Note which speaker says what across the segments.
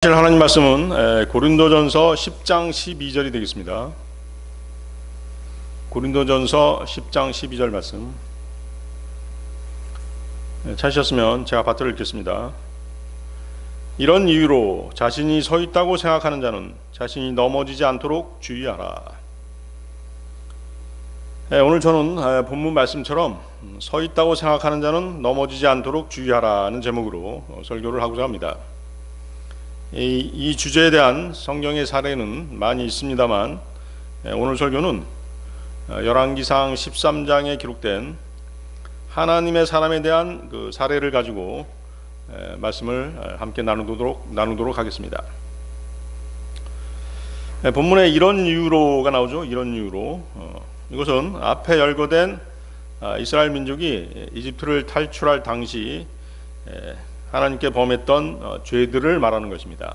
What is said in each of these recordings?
Speaker 1: 하나님 말씀은 고린도전서 10장 12절이 되겠습니다. 고린도전서 10장 12절 말씀 찾으셨으면 제가 받들어 읽겠습니다. 이런 이유로 자신이 서 있다고 생각하는 자는 자신이 넘어지지 않도록 주의하라. 오늘 저는 본문 말씀처럼 서 있다고 생각하는 자는 넘어지지 않도록 주의하라는 제목으로 설교를 하고자 합니다. 이 주제에 대한 성경의 사례는 많이 있습니다만 오늘 설교는 열왕기상 13장에 기록된 하나님의 사람에 대한 그 사례를 가지고 말씀을 함께 나누도록 하겠습니다. 본문에 이런 이유로가 나오죠. 이런 이유로 이것은 앞에 열거된 이스라엘 민족이 이집트를 탈출할 당시 하나님께 범했던 죄들을 말하는 것입니다.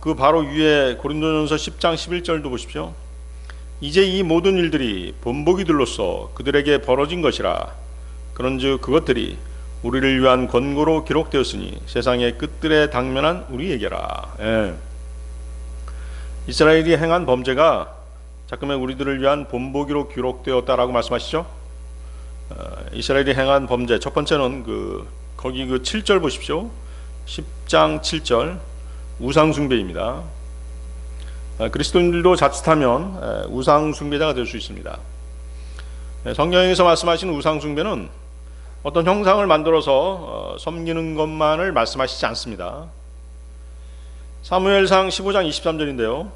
Speaker 1: 그 바로 위에 고린도전서 10장 11절도 보십시오. 이제 이 모든 일들이 본보기들로서 그들에게 벌어진 것이라. 그런즉 그것들이 우리를 위한 권고로 기록되었으니 세상의 끝들에 당면한 우리에게라. 이스라엘이 행한 범죄가 자꾸만 우리들을 위한 본보기로 기록되었다라고 말씀하시죠. 이스라엘이 행한 범죄 첫 번째는 거기 7절 보십시오. 10장 7절 우상숭배입니다. 그리스도인들도 자칫하면 우상숭배자가 될 수 있습니다. 성경에서 말씀하시는 우상숭배는 어떤 형상을 만들어서 섬기는 것만을 말씀하시지 않습니다. 사무엘상 15장 23절인데요.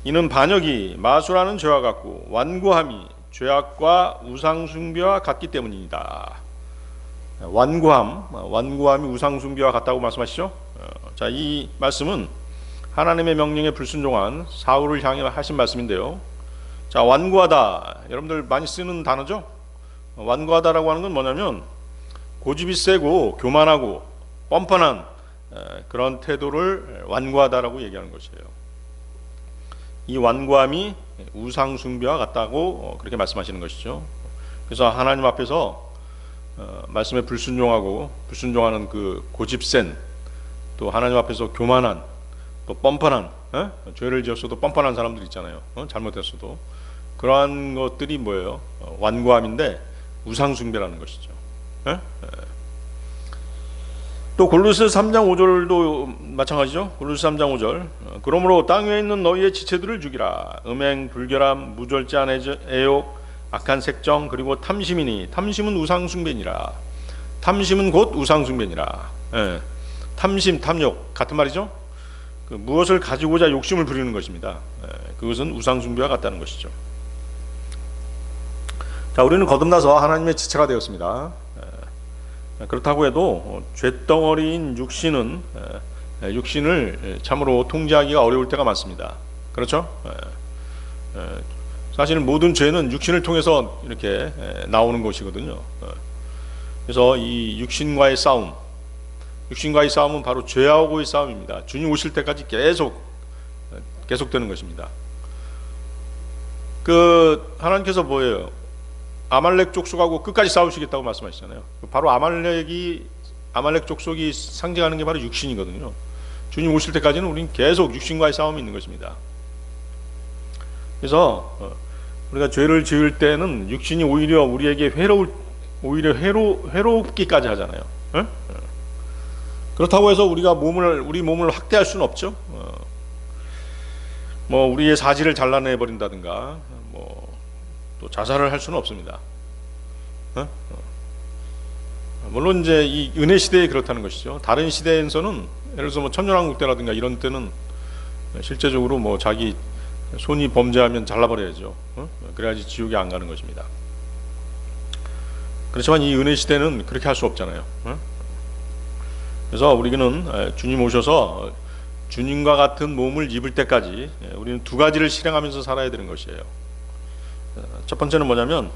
Speaker 1: 이는 반역이 마술하는 죄와 같고 완고함이 죄악과 우상숭배와 같기 때문이다. 완고함이 우상숭배와 같다고 말씀하시죠. 자, 이 말씀은 하나님의 명령에 불순종한 사울을 향해 하신 말씀인데요. 자, 완고하다, 여러분들 많이 쓰는 단어죠. 완고하다라고 하는 건 뭐냐면 고집이 세고 교만하고 뻔뻔한 그런 태도를 완고하다라고 얘기하는 것이에요. 이 완고함이 우상숭배와 같다고 그렇게 말씀하시는 것이죠. 그래서 하나님 앞에서 말씀에 불순종하는 그 고집센, 또 하나님 앞에서 교만한, 또 뻔뻔한, 죄를 지었어도 뻔뻔한 사람들 있잖아요. 잘못했어도 그러한 것들이 뭐예요? 완고함인데 우상숭배라는 것이죠. 또 골로새 3장 5절도 마찬가지죠. 골로새 3장 5절 그러므로 땅 위에 있는 너희의 지체들을 죽이라. 음행, 불결함, 무절제한 애욕, 악한 색정, 그리고 탐심이니 탐심은 우상숭배니라. 탐심은 곧 우상숭배니라. 탐심, 탐욕 같은 말이죠. 무엇을 가지고자 욕심을 부리는 것입니다. 그것은 우상숭배와 같다는 것이죠. 자, 우리는 거듭나서 하나님의 지체가 되었습니다. 그렇다고 해도 죄덩어리인 육신을 참으로 통제하기가 어려울 때가 많습니다. 그렇죠? 사실 모든 죄는 육신을 통해서 이렇게 나오는 것이거든요. 그래서 이 육신과의 싸움은 바로 죄하고의 싸움입니다. 주님 오실 때까지 계속되는 것입니다. 하나님께서 뭐예요? 아말렉 족속하고 끝까지 싸우시겠다고 말씀하시잖아요. 바로 아말렉 족속이 상징하는 게 바로 육신이거든요. 주님 오실 때까지는 우리는 계속 육신과의 싸움이 있는 것입니다. 그래서 우리가 죄를 지을 때는 육신이 오히려 우리에게 회롭기까지 하잖아요. 그렇다고 해서 우리 몸을 학대할 수는 없죠. 우리의 사지를 잘라내 버린다든가 또 자살을 할 수는 없습니다. 물론 이제 이 은혜 시대에 그렇다는 것이죠. 다른 시대에서는 예를 들어서 천년왕국 때라든가 이런 때는 실제적으로 자기 손이 범죄하면 잘라버려야죠. 그래야지 지옥에 안 가는 것입니다. 그렇지만 이 은혜 시대는 그렇게 할 수 없잖아요. 그래서 우리는 주님 오셔서 주님과 같은 몸을 입을 때까지 우리는 두 가지를 실행하면서 살아야 되는 것이에요. 첫 번째는 뭐냐면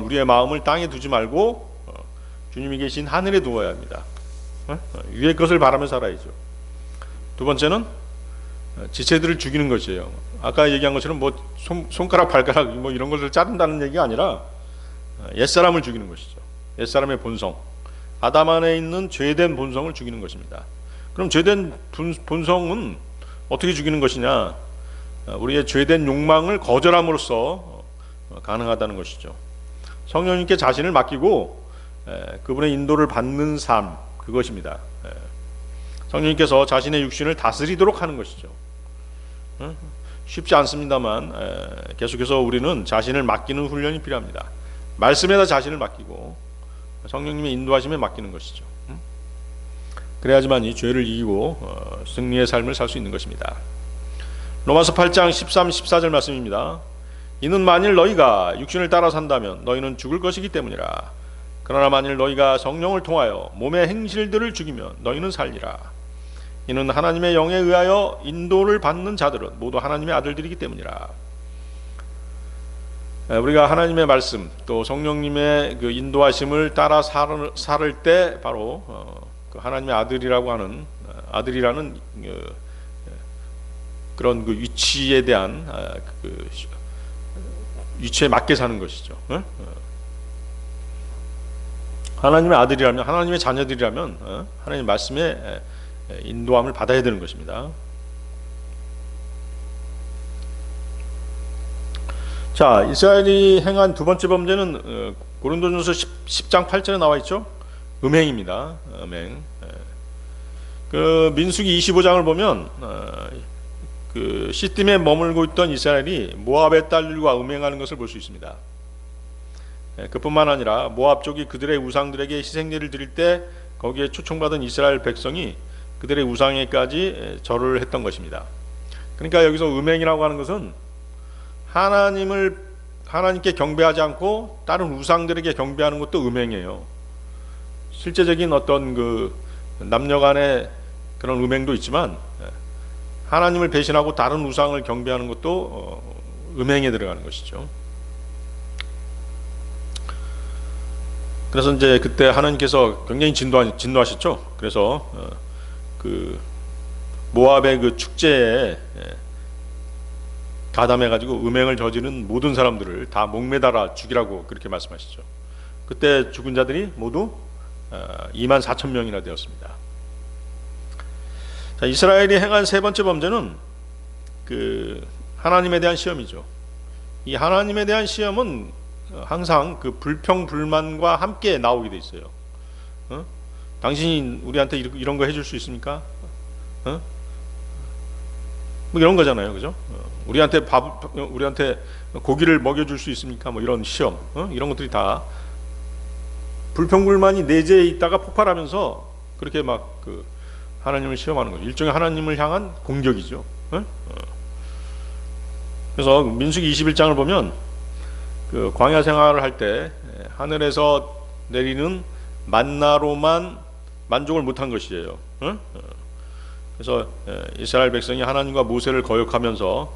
Speaker 1: 우리의 마음을 땅에 두지 말고 주님이 계신 하늘에 두어야 합니다. 위의 것을 바라며 살아야죠. 두 번째는 지체들을 죽이는 것이에요. 아까 얘기한 것처럼 손가락, 발가락 이런 것을 자른다는 얘기가 아니라 옛사람을 죽이는 것이죠. 옛사람의 본성, 아담 안에 있는 죄된 본성을 죽이는 것입니다. 그럼 죄된 본성은 어떻게 죽이는 것이냐? 우리의 죄된 욕망을 거절함으로써 가능하다는 것이죠. 성령님께 자신을 맡기고 그분의 인도를 받는 삶, 그것입니다. 성령님께서 자신의 육신을 다스리도록 하는 것이죠. 쉽지 않습니다만 계속해서 우리는 자신을 맡기는 훈련이 필요합니다. 말씀에다 자신을 맡기고 성령님의 인도하심에 맡기는 것이죠. 그래야지만 이 죄를 이기고 승리의 삶을 살 수 있는 것입니다. 로마서 8장 13, 14절 말씀입니다. 이는 만일 너희가 육신을 따라 산다면 너희는 죽을 것이기 때문이라. 그러나 만일 너희가 성령을 통하여 몸의 행실들을 죽이면 너희는 살리라. 이는 하나님의 영에 의하여 인도를 받는 자들은 모두 하나님의 아들들이기 때문이라. 우리가 하나님의 말씀 또 성령님의 그 인도하심을 따라 살을 때 바로 그 하나님의 아들이라는 그런 그 위치에 대한 그 위치에 맞게 사는 것이죠. 하나님의 아들이라면, 하나님의 자녀들이라면 하나님 말씀에 인도함을 받아야 되는 것입니다. 자, 이스라엘이 행한 두 번째 범죄는 고린도전서 10장 8절에 나와 있죠. 음행입니다. 음행. 그 민수기 25장을 보면 그 시딤에 머물고 있던 이스라엘이 모압의 딸들과 음행하는 것을 볼 수 있습니다. 그뿐만 아니라 모압 쪽이 그들의 우상들에게 희생제를 드릴 때 거기에 초청받은 이스라엘 백성이 그들의 우상에까지 절을 했던 것입니다. 그러니까 여기서 음행이라고 하는 것은 하나님께 경배하지 않고 다른 우상들에게 경배하는 것도 음행이에요. 실제적인 어떤 그 남녀 간의 그런 음행도 있지만 하나님을 배신하고 다른 우상을 경배하는 것도 음행에 들어가는 것이죠. 그래서 이제 그때 하나님께서 굉장히 진노하셨죠. 그래서 그 모압의 그 축제에 가담해가지고 음행을 저지른 모든 사람들을 다 목매달아 죽이라고 그렇게 말씀하시죠. 그때 죽은 자들이 모두 24,000명이나 되었습니다. 자, 이스라엘이 행한 세 번째 범죄는 그 하나님에 대한 시험이죠. 이 하나님에 대한 시험은 항상 그 불평불만과 함께 나오게 돼 있어요. 당신이 우리한테 이런 거 해줄 수 있습니까? 뭐 이런 거잖아요, 그죠? 우리한테 고기를 먹여줄 수 있습니까? 뭐 이런 시험, 이런 것들이 다 불평불만이 내재해 있다가 폭발하면서 그렇게 막 그 하나님을 시험하는 거죠. 일종의 하나님을 향한 공격이죠. 그래서 민수기 21장을 보면 그 광야 생활을 할 때 하늘에서 내리는 만나로만 만족을 못한 것이에요. 그래서 이스라엘 백성이 하나님과 모세를 거역하면서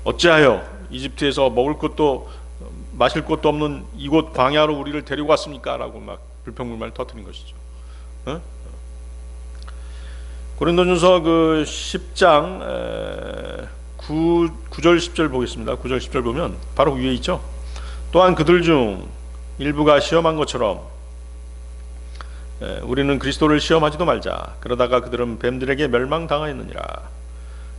Speaker 1: 어찌하여 이집트에서 먹을 것도 마실 것도 없는 이곳 광야로 우리를 데리고 왔습니까? 라고 막 불평불만을 터뜨린 것이죠. 고린도전서 그 10장 9절 10절 보겠습니다. 9절 10절 보면 바로 위에 있죠. 또한 그들 중 일부가 시험한 것처럼 우리는 그리스도를 시험하지도 말자. 그러다가 그들은 뱀들에게 멸망당하였느니라.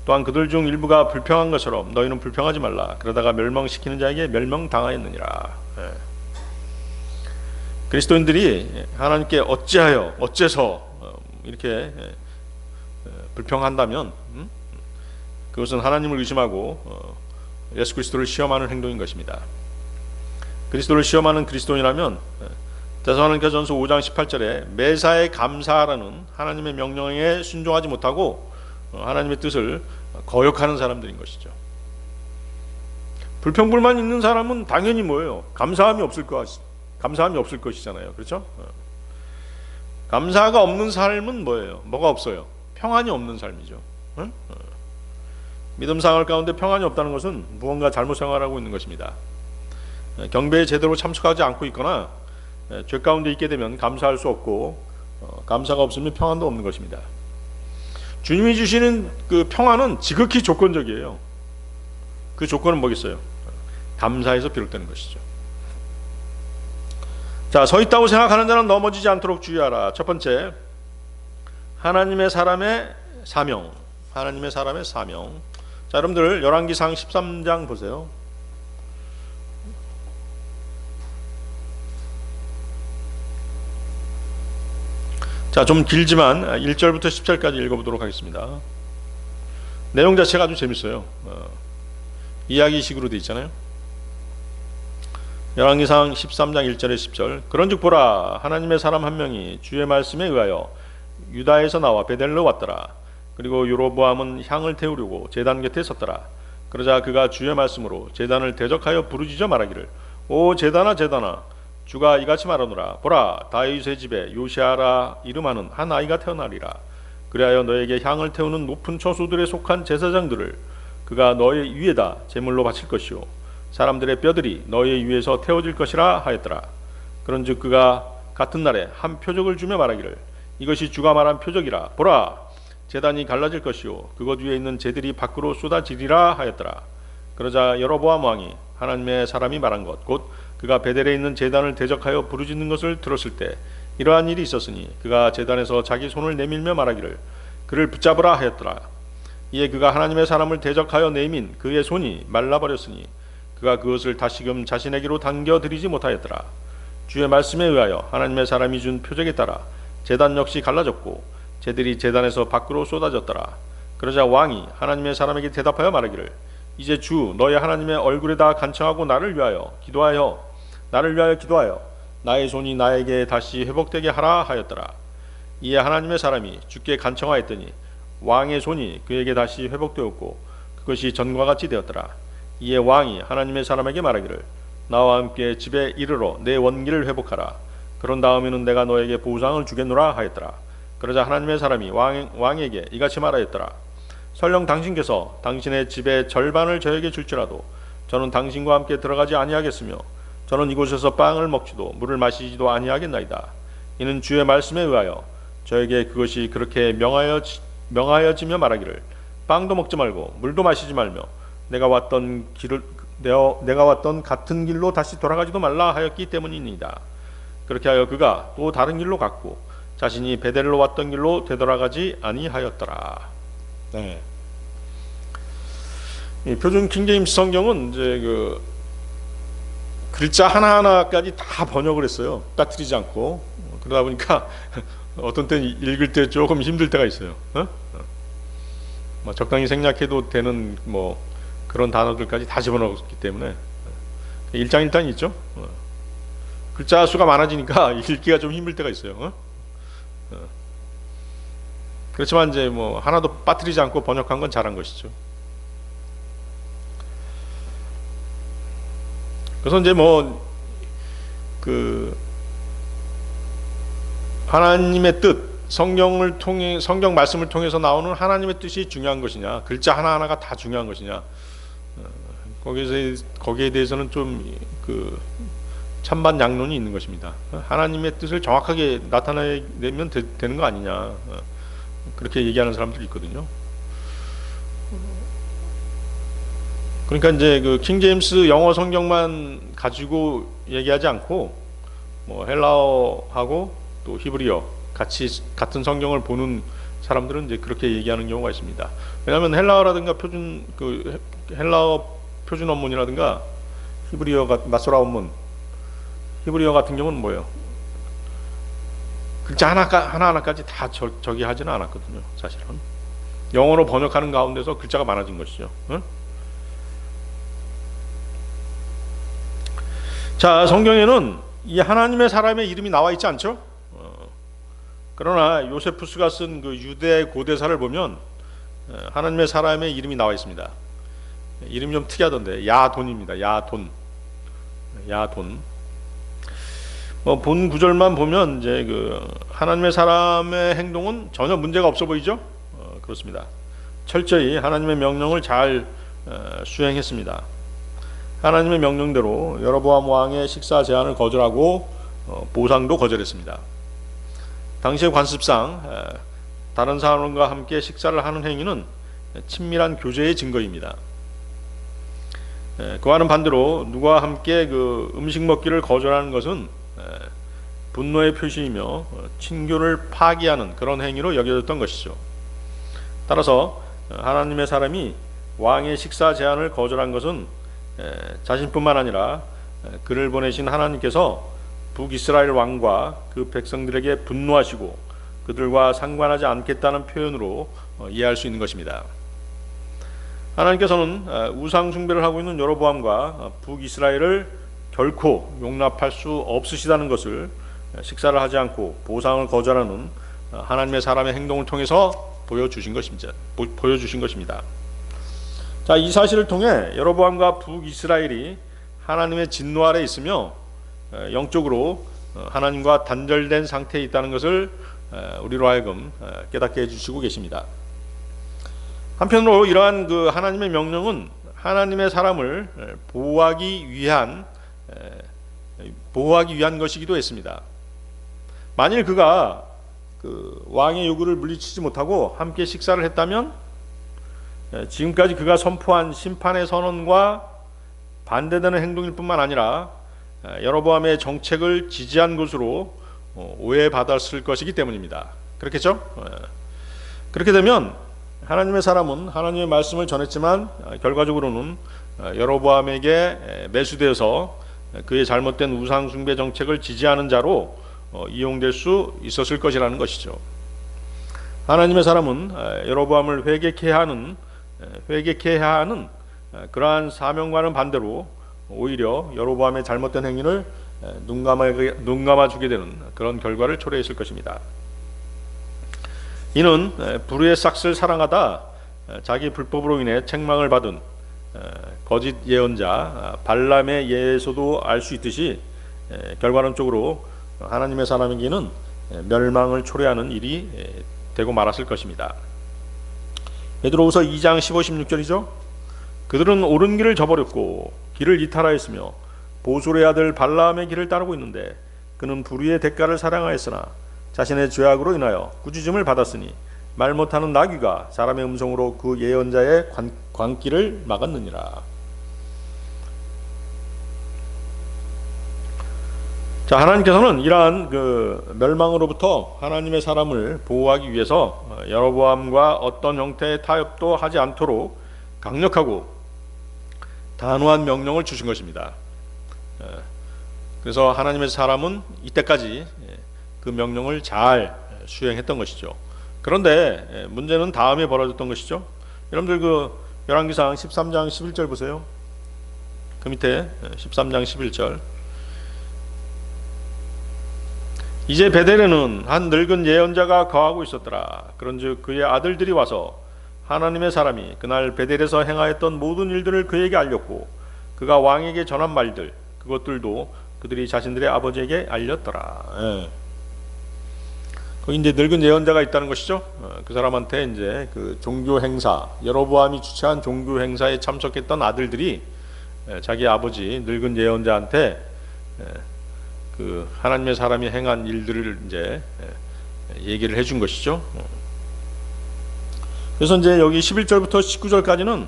Speaker 1: 또한 그들 중 일부가 불평한 것처럼 너희는 불평하지 말라. 그러다가 멸망시키는 자에게 멸망당하였느니라. 그리스도인들이 하나님께 어째서 이렇게 불평한다면 그것은 하나님을 의심하고 예수 그리스도를 시험하는 행동인 것입니다. 그리스도를 시험하는 그리스도인이라면 데살로니가전서 5장 18절에 매사에 감사하라는 하나님의 명령에 순종하지 못하고 하나님의 뜻을 거역하는 사람들인 것이죠. 불평불만 있는 사람은 당연히 뭐예요? 감사함이 없을 것이잖아요. 그렇죠? 감사가 없는 삶은 뭐예요? 뭐가 없어요? 평안이 없는 삶이죠. 믿음 생활 가운데 평안이 없다는 것은 무언가 잘못 생활하고 있는 것입니다. 경배에 제대로 참석하지 않고 있거나 죄 가운데 있게 되면 감사할 수 없고 감사가 없으면 평안도 없는 것입니다. 주님이 주시는 그 평안은 지극히 조건적이에요. 그 조건은 뭐겠어요? 감사에서 비롯되는 것이죠. 자, 서 있다고 생각하는 자는 넘어지지 않도록 주의하라. 첫 번째, 하나님의 사람의 사명. 하나님의 사람의 사명. 자, 여러분들 열왕기상 13장 보세요. 자, 좀 길지만 1절부터 10절까지 읽어보도록 하겠습니다. 내용 자체가 아주 재밌어요. 이야기식으로 되어 있잖아요. 열왕기상 13장 1절에 10절. 그런즉 보라, 하나님의 사람 한 명이 주의 말씀에 의하여 유다에서 나와 베델로 왔더라. 그리고 여로보암은 향을 태우려고 제단 곁에 섰더라. 그러자 그가 주의 말씀으로 제단을 대적하여 부르짖어 말하기를, 오 제단아 제단아, 주가 이같이 말하노라. 보라, 다윗의 집에 요시아라 이름하는 한 아이가 태어나리라. 그리하여 너에게 향을 태우는 높은 처소들에 속한 제사장들을 그가 너의 위에다 제물로 바칠 것이요, 사람들의 뼈들이 너의 위에서 태워질 것이라 하였더라. 그런즉 그가 같은 날에 한 표적을 주며 말하기를, 이것이 주가 말한 표적이라. 보라, 제단이 갈라질 것이요, 그것 위에 있는 재들이 밖으로 쏟아지리라 하였더라. 그러자 여로보암 왕이 하나님의 사람이 말한 것, 곧 그가 베델에 있는 제단을 대적하여 부르짖는 것을 들었을 때 이러한 일이 있었으니 그가 제단에서 자기 손을 내밀며 말하기를, 그를 붙잡으라 하였더라. 이에 그가 하나님의 사람을 대적하여 내민 그의 손이 말라버렸으니 그가 그것을 다시금 자신에게로 당겨들이지 못하였더라. 주의 말씀에 의하여 하나님의 사람이 준 표적에 따라 제단 역시 갈라졌고 재들이 제단에서 밖으로 쏟아졌더라. 그러자 왕이 하나님의 사람에게 대답하여 말하기를, 이제 주 너의 하나님의 얼굴에다 간청하고 나를 위하여 기도하여 나의 손이 나에게 다시 회복되게 하라 하였더라. 이에 하나님의 사람이 주께 간청하였더니 왕의 손이 그에게 다시 회복되었고 그것이 전과 같이 되었더라. 이에 왕이 하나님의 사람에게 말하기를, 나와 함께 집에 이르러 내 원기를 회복하라. 그런 다음에는 내가 너에게 보상을 주겠노라 하였더라. 그러자 하나님의 사람이 왕에게 이같이 말하였더라. 설령 당신께서 당신의 집의 절반을 저에게 줄지라도 저는 당신과 함께 들어가지 아니하겠으며 저는 이곳에서 빵을 먹지도 물을 마시지도 아니하겠나이다. 이는 주의 말씀에 의하여 저에게 그것이 그렇게 명하여지며 말하기를, 빵도 먹지 말고 물도 마시지 말며 내가 왔던 같은 길로 다시 돌아가지도 말라 하였기 때문이니이다. 그렇게 하여 그가 또 다른 길로 갔고 자신이 베델로 왔던 길로 되돌아가지 아니하였더라. 네. 이 표준 킹제임스 성경은 이제 글자 하나하나까지 다 번역을 했어요. 빠뜨리지 않고. 그러다 보니까 어떤 때는 읽을 때 조금 힘들 때가 있어요. 적당히 생략해도 되는 그런 단어들까지 다 집어넣었기 때문에 일장일단이 있죠. 글자 수가 많아지니까 읽기가 좀 힘들 때가 있어요. 그렇지만 이제 하나도 빠뜨리지 않고 번역한 건 잘한 것이죠. 그래서 이제 하나님의 뜻, 성경 말씀을 통해서 나오는 하나님의 뜻이 중요한 것이냐, 글자 하나하나가 다 중요한 것이냐, 거기에 대해서는 좀 찬반 양론이 있는 것입니다. 하나님의 뜻을 정확하게 나타내면 되는 거 아니냐, 그렇게 얘기하는 사람들이 있거든요. 그러니까 이제 킹제임스 영어 성경만 가지고 얘기하지 않고 헬라어하고 또 히브리어 같은 성경을 보는 사람들은 이제 그렇게 얘기하는 경우가 있습니다. 왜냐하면 헬라어라든가 헬라어 표준 원문이라든가 히브리어가 마소라 원문, 히브리어 같은 경우는 뭐예요? 글자 하나하나까지 다 저기하지는 않았거든요. 사실은 영어로 번역하는 가운데서 글자가 많아진 것이죠. 응? 자, 성경에는 이 하나님의 사람의 이름이 나와 있지 않죠? 그러나 요세푸스가 쓴 유대 고대사를 보면 하나님의 사람의 이름이 나와 있습니다. 이름이 좀 특이하던데 야돈입니다. 야돈. 본 구절만 보면 이제 하나님의 사람의 행동은 전혀 문제가 없어 보이죠? 그렇습니다. 철저히 하나님의 명령을 잘 수행했습니다. 하나님의 명령대로 여로보암 왕의 식사 제한을 거절하고 보상도 거절했습니다. 당시의 관습상 다른 사람과 함께 식사를 하는 행위는 친밀한 교제의 증거입니다. 그와는 반대로 누구와 함께 음식 먹기를 거절하는 것은 분노의 표시이며 친교를 파기하는 그런 행위로 여겨졌던 것이죠. 따라서 하나님의 사람이 왕의 식사 제안을 거절한 것은 자신뿐만 아니라 그를 보내신 하나님께서 북이스라엘 왕과 그 백성들에게 분노하시고 그들과 상관하지 않겠다는 표현으로 이해할 수 있는 것입니다. 하나님께서는 우상 숭배를 하고 있는 여로보암과 북이스라엘을 결코 용납할 수 없으시다는 것을 식사를 하지 않고 보상을 거절하는 하나님의 사람의 행동을 통해서 보여주신 것입니다. 자, 이 사실을 통해 여로보암과 북이스라엘이 하나님의 진노 아래 있으며 영적으로 하나님과 단절된 상태에 있다는 것을 우리로 하여금 깨닫게 해주시고 계십니다. 한편으로 이러한 그 하나님의 명령은 하나님의 사람을 보호하기 위한 것이기도 했습니다. 만일 그가 그 왕의 요구를 물리치지 못하고 함께 식사를 했다면 지금까지 그가 선포한 심판의 선언과 반대되는 행동일 뿐만 아니라 여로보암의 정책을 지지한 것으로 오해받았을 것이기 때문입니다. 그렇겠죠? 그렇게 되면 하나님의 사람은 하나님의 말씀을 전했지만 결과적으로는 여로보암에게 매수되어서 그의 잘못된 우상 숭배 정책을 지지하는 자로 이용될 수 있었을 것이라는 것이죠. 하나님의 사람은 여로보암을 회개케 해야 하는 그러한 사명과는 반대로 오히려 여로보암의 잘못된 행위를 눈감아주게 되는 그런 결과를 초래했을 것입니다. 이는 불의의 싹을 사랑하다 자기 불법으로 인해 책망을 받은 거짓 예언자 발람의 예에서도 알 수 있듯이 결과론적으로 하나님의 사람에게는 멸망을 초래하는 일이 되고 말았을 것입니다. 베드로후서 2장 15, 16절이죠. 그들은 옳은 길을 저버렸고 길을 이탈하였으며 보솔의 아들 발람의 길을 따르고 있는데 그는 불의의 대가를 사랑하였으나 자신의 죄악으로 인하여 꾸짖음을 받았으니 말 못하는 나귀가 사람의 음성으로 그 예언자의 광기를 막았느니라. 자, 하나님께서는 이러한 그 멸망으로부터 하나님의 사람을 보호하기 위해서 여로보암과 어떤 형태의 타협도 하지 않도록 강력하고 단호한 명령을 주신 것입니다. 그래서 하나님의 사람은 이때까지 그 명령을 잘 수행했던 것이죠. 그런데 문제는 다음에 벌어졌던 것이죠. 여러분들 그 열왕기상 13장 11절 보세요. 그 밑에 13장 11절. 이제 베델에는 한 늙은 예언자가 거하고 있었더라. 그런즉 그의 아들들이 와서 하나님의 사람이 그날 베델에서 행하였던 모든 일들을 그에게 알렸고 그가 왕에게 전한 말들 그것들도 그들이 자신들의 아버지에게 알렸더라. 거기 이제 늙은 예언자가 있다는 것이죠. 그 사람한테 이제 그 종교 행사, 여로보암이 주최한 종교 행사에 참석했던 아들들이 자기 아버지 늙은 예언자한테 그 하나님의 사람이 행한 일들을 이제 얘기를 해준 것이죠. 그래서 이제 여기 11절부터 19절까지는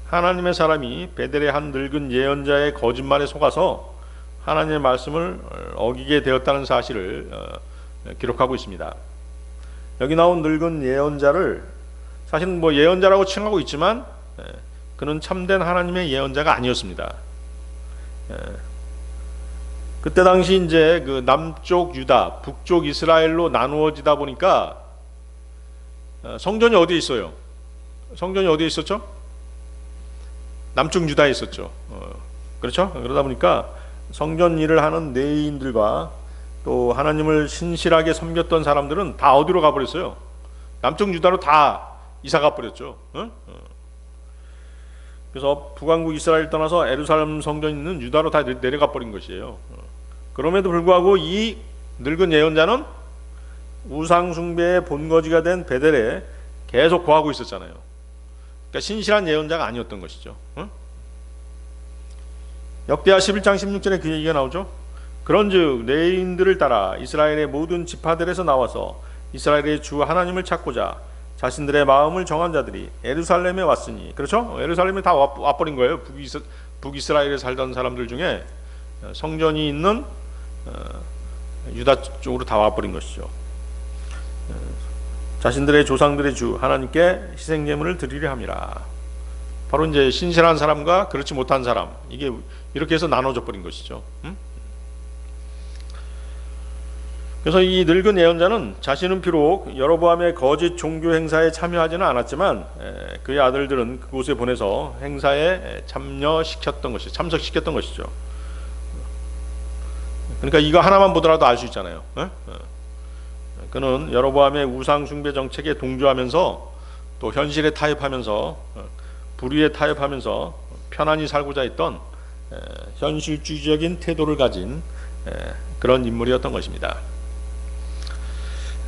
Speaker 1: 하나님의 사람이 베델의 한 늙은 예언자의 거짓말에 속아서 하나님의 말씀을 어기게 되었다는 사실을 기록하고 있습니다. 여기 나온 늙은 예언자를 사실 뭐 예언자라고 칭하고 있지만 그는 참된 하나님의 예언자가 아니었습니다. 그때 당시 이제 그 남쪽 유다, 북쪽 이스라엘로 나누어지다 보니까 성전이 어디에 있어요? 성전이 어디에 있었죠? 남쪽 유다에 있었죠. 그렇죠? 그러다 보니까 성전 일을 하는 레위인들과 또 하나님을 신실하게 섬겼던 사람들은 다 어디로 가버렸어요? 남쪽 유다로 다 이사 가버렸죠. 그래서 북왕국 이스라엘 떠나서 예루살렘 성전 있는 유다로 다 내려가 버린 것이에요. 그럼에도 불구하고 이 늙은 예언자는 우상 숭배의 본거지가 된 베델에 계속 거하고 있었잖아요. 그러니까 신실한 예언자가 아니었던 것이죠. 역대하 11장 16절에 그 얘기가 나오죠. 그런즉 레위인들을 따라 이스라엘의 모든 지파들에서 나와서 이스라엘의 주 하나님을 찾고자 자신들의 마음을 정한 자들이 예루살렘에 왔으니, 그렇죠? 예루살렘에 다 와버린 거예요. 북이스라엘에 살던 사람들 중에 성전이 있는 유다 쪽으로 다 와버린 것이죠. 자신들의 조상들의 주 하나님께 희생 제물을 드리려 함이라. 바로 이제 신실한 사람과 그렇지 못한 사람, 이게 이렇게 해서 나눠져 버린 것이죠. 그래서 이 늙은 예언자는 자신은 비록 여로보암의 거짓 종교 행사에 참여하지는 않았지만 그의 아들들은 그곳에 보내서 행사에 참여시켰던 것이 참석시켰던 것이죠. 그러니까 이거 하나만 보더라도 알 수 있잖아요. 그는 여로보암의 우상 숭배 정책에 동조하면서 또 현실에 타협하면서 불의에 타협하면서 편안히 살고자 했던 현실주의적인 태도를 가진 그런 인물이었던 것입니다.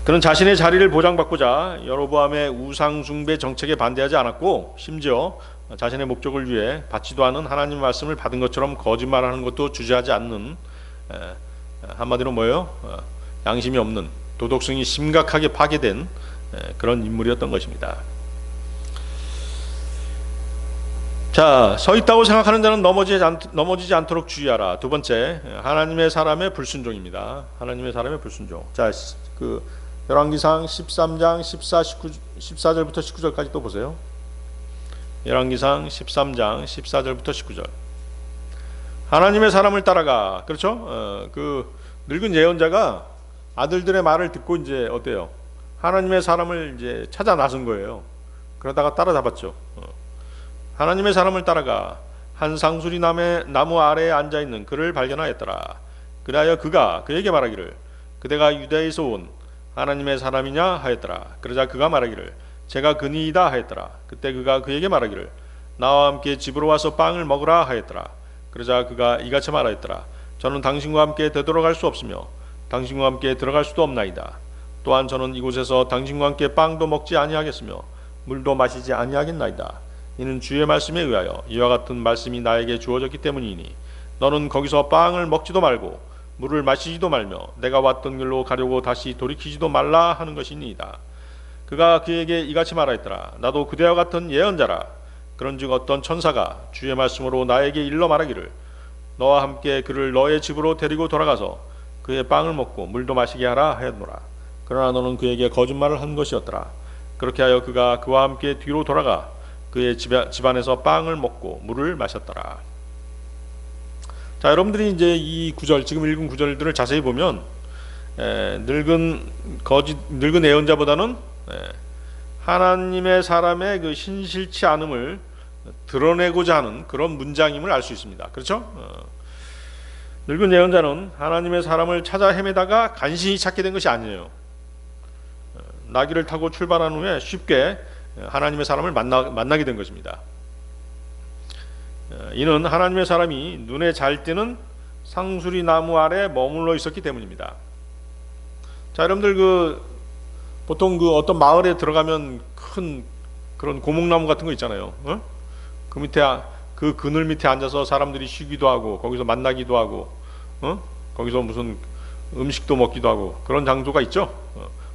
Speaker 1: 그는 자신의 자리를 보장받고자 여로보암의 우상 숭배 정책에 반대하지 않았고, 심지어 자신의 목적을 위해 받지도 않은 하나님 말씀을 받은 것처럼 거짓말하는 것도 주저하지 않는, 한마디로 뭐예요? 양심이 없는, 도덕성이 심각하게 파괴된 그런 인물이었던 것입니다. 자, 서 있다고 생각하는 자는 넘어지지 않도록 주의하라. 두 번째, 하나님의 사람의 불순종입니다. 하나님의 사람의 불순종. 자, 그 열왕기상 13장 14절부터 19절까지 또 보세요. 열왕기상 13장 14절부터 19절. 하나님의 사람을 따라가. 그렇죠? 그 늙은 예언자가 아들들의 말을 듣고 이제 어때요? 하나님의 사람을 이제 찾아 나선 거예요. 그러다가 따라잡았죠. 하나님의 사람을 따라가 한 상수리 나무 아래에 앉아 있는 그를 발견하였더라. 그리하여 그가 그에게 말하기를 그대가 유다에서 온 하나님의 사람이냐 하였더라. 그러자 그가 말하기를 제가 그니이다 하였더라. 그때 그가 그에게 말하기를 나와 함께 집으로 와서 빵을 먹으라 하였더라. 그러자 그가 이같이 말하였더라. 저는 당신과 함께 되돌아갈 수 없으며 당신과 함께 들어갈 수도 없나이다. 또한 저는 이곳에서 당신과 함께 빵도 먹지 아니하겠으며 물도 마시지 아니하겠나이다. 이는 주의 말씀에 의하여 이와 같은 말씀이 나에게 주어졌기 때문이니 너는 거기서 빵을 먹지도 말고 물을 마시지도 말며 내가 왔던 길로 가려고 다시 돌이키지도 말라 하는 것이니이다. 그가 그에게 이같이 말하였더라. 나도 그대와 같은 예언자라. 그런즉 어떤 천사가 주의 말씀으로 나에게 일러 말하기를 너와 함께 그를 너의 집으로 데리고 돌아가서 그의 빵을 먹고 물도 마시게 하라 하였노라. 그러나 너는 그에게 거짓말을 한 것이었더라. 그렇게 하여 그가 그와 함께 뒤로 돌아가 그의 집안에서 빵을 먹고 물을 마셨더라. 자, 여러분들이 이제 이 구절, 지금 읽은 구절들을 자세히 보면 늙은 예언자보다는 하나님의 사람의 그 신실치 않음을 드러내고자 하는 그런 문장임을 알 수 있습니다. 그렇죠? 늙은 예언자는 하나님의 사람을 찾아 헤매다가 간신히 찾게 된 것이 아니에요. 나귀를 타고 출발한 후에 쉽게 하나님의 사람을 만나게 된 것입니다. 이는 하나님의 사람이 눈에 잘 띄는 상수리 나무 아래 머물러 있었기 때문입니다. 자, 여러분들 보통 어떤 마을에 들어가면 큰 그런 고목나무 같은 거 있잖아요. 그 밑에 그 그늘 밑에 앉아서 사람들이 쉬기도 하고 거기서 만나기도 하고 거기서 무슨 음식도 먹기도 하고 그런 장소가 있죠.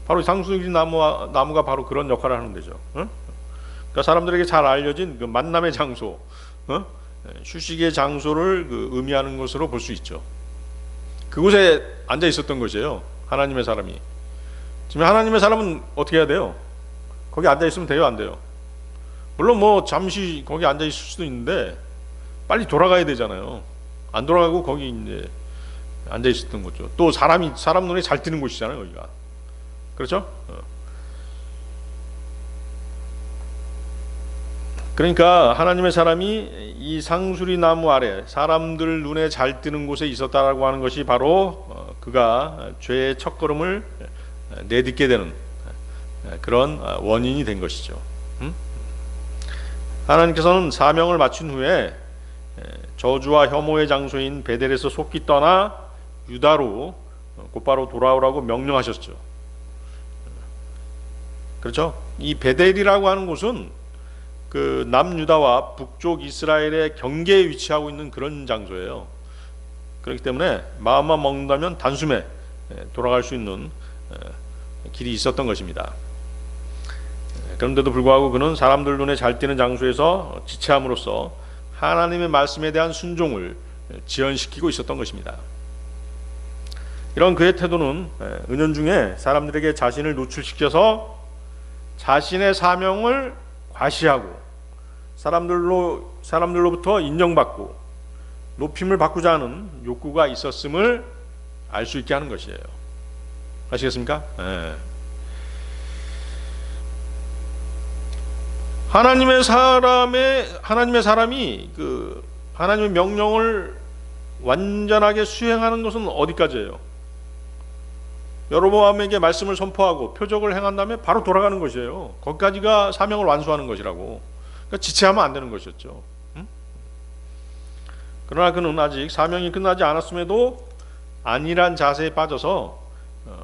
Speaker 1: 바로 상수리 나무가 바로 그런 역할을 하는 데죠. 그러니까 사람들에게 잘 알려진 그 만남의 장소, 휴식의 장소를 의미하는 것으로 볼 수 있죠. 그곳에 앉아 있었던 것이에요. 하나님의 사람이. 지금 하나님의 사람은 어떻게 해야 돼요? 거기 앉아 있으면 돼요, 안 돼요? 물론 뭐 잠시 거기 앉아 있을 수도 있는데 빨리 돌아가야 되잖아요. 안 돌아가고 거기 이제 앉아 있었던 거죠. 또 사람 눈에 잘 띄는 곳이잖아요, 여기가. 그렇죠? 그러니까 하나님의 사람이 이 상수리 나무 아래 사람들 눈에 잘 띄는 곳에 있었다라고 하는 것이 바로 그가 죄의 첫걸음을 내딛게 되는 그런 원인이 된 것이죠. 하나님께서는 사명을 마친 후에 저주와 혐오의 장소인 베델에서 속히 떠나 유다로 곧바로 돌아오라고 명령하셨죠. 그렇죠? 이 베델이라고 하는 곳은 그 남유다와 북쪽 이스라엘의 경계에 위치하고 있는 그런 장소예요. 그렇기 때문에 마음만 먹는다면 단숨에 돌아갈 수 있는 길이 있었던 것입니다. 그런데도 불구하고 그는 사람들 눈에 잘 띄는 장소에서 지체함으로써 하나님의 말씀에 대한 순종을 지연시키고 있었던 것입니다. 이런 그의 태도는 은연중에 사람들에게 자신을 노출시켜서 자신의 사명을 과시하고 사람들로부터 인정받고 높임을 받고자 하는 욕구가 있었음을 알 수 있게 하는 것이에요. 아시겠습니까? 하나님의 사람이 그 하나님의 명령을 완전하게 수행하는 것은 어디까지예요? 여로보암에게 말씀을 선포하고 표적을 행한 다음에 바로 돌아가는 것이에요. 거기까지가 사명을 완수하는 것이라고. 그러니까 지체하면 안 되는 것이었죠. 그러나 그는 아직 사명이 끝나지 않았음에도 안일한 자세에 빠져서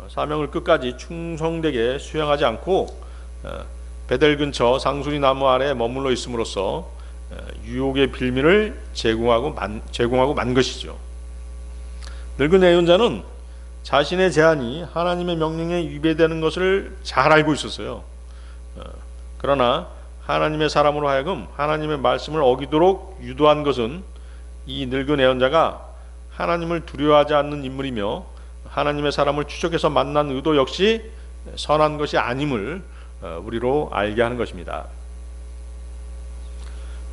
Speaker 1: 사명을 끝까지 충성되게 수행하지 않고 베델 근처 상수리 나무 아래 머물러 있음으로써 유혹의 빌미를 제공하고 만 것이죠. 늙은 예언자는 자신의 제안이 하나님의 명령에 위배되는 것을 잘 알고 있었어요. 그러나 하나님의 사람으로 하여금 하나님의 말씀을 어기도록 유도한 것은 이 늙은 예언자가 하나님을 두려워하지 않는 인물이며 하나님의 사람을 추적해서 만난 의도 역시 선한 것이 아님을 우리로 알게 하는 것입니다.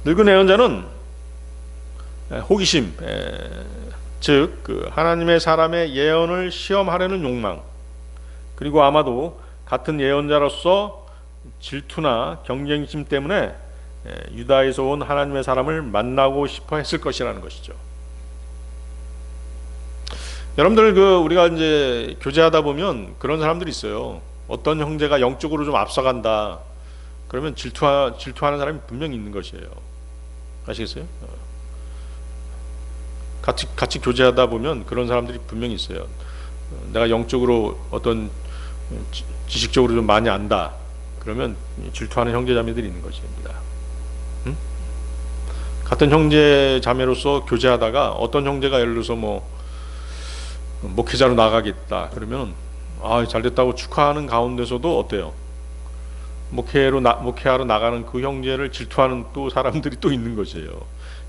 Speaker 1: 늙은 예언자는 호기심, 즉 하나님의 사람의 예언을 시험하려는 욕망, 그리고 아마도 같은 예언자로서 질투나 경쟁심 때문에 유다에서 온 하나님의 사람을 만나고 싶어 했을 것이라는 것이죠. 여러분들 우리가 이제 교제하다 보면 그런 사람들이 있어요. 어떤 형제가 영적으로 좀 앞서간다. 그러면 질투하는 사람이 분명히 있는 것이에요. 아시겠어요? 같이 교제하다 보면 그런 사람들이 분명히 있어요. 내가 영적으로 어떤 지식적으로 좀 많이 안다. 그러면 질투하는 형제자매들이 있는 것입니다. 같은 형제자매로서 교제하다가 어떤 형제가 예를 들어서 목회자로 나가겠다. 그러면 잘됐다고 축하하는 가운데서도 어때요? 목회하러 나가는 그 형제를 질투하는 또 사람들이 또 있는 것이에요.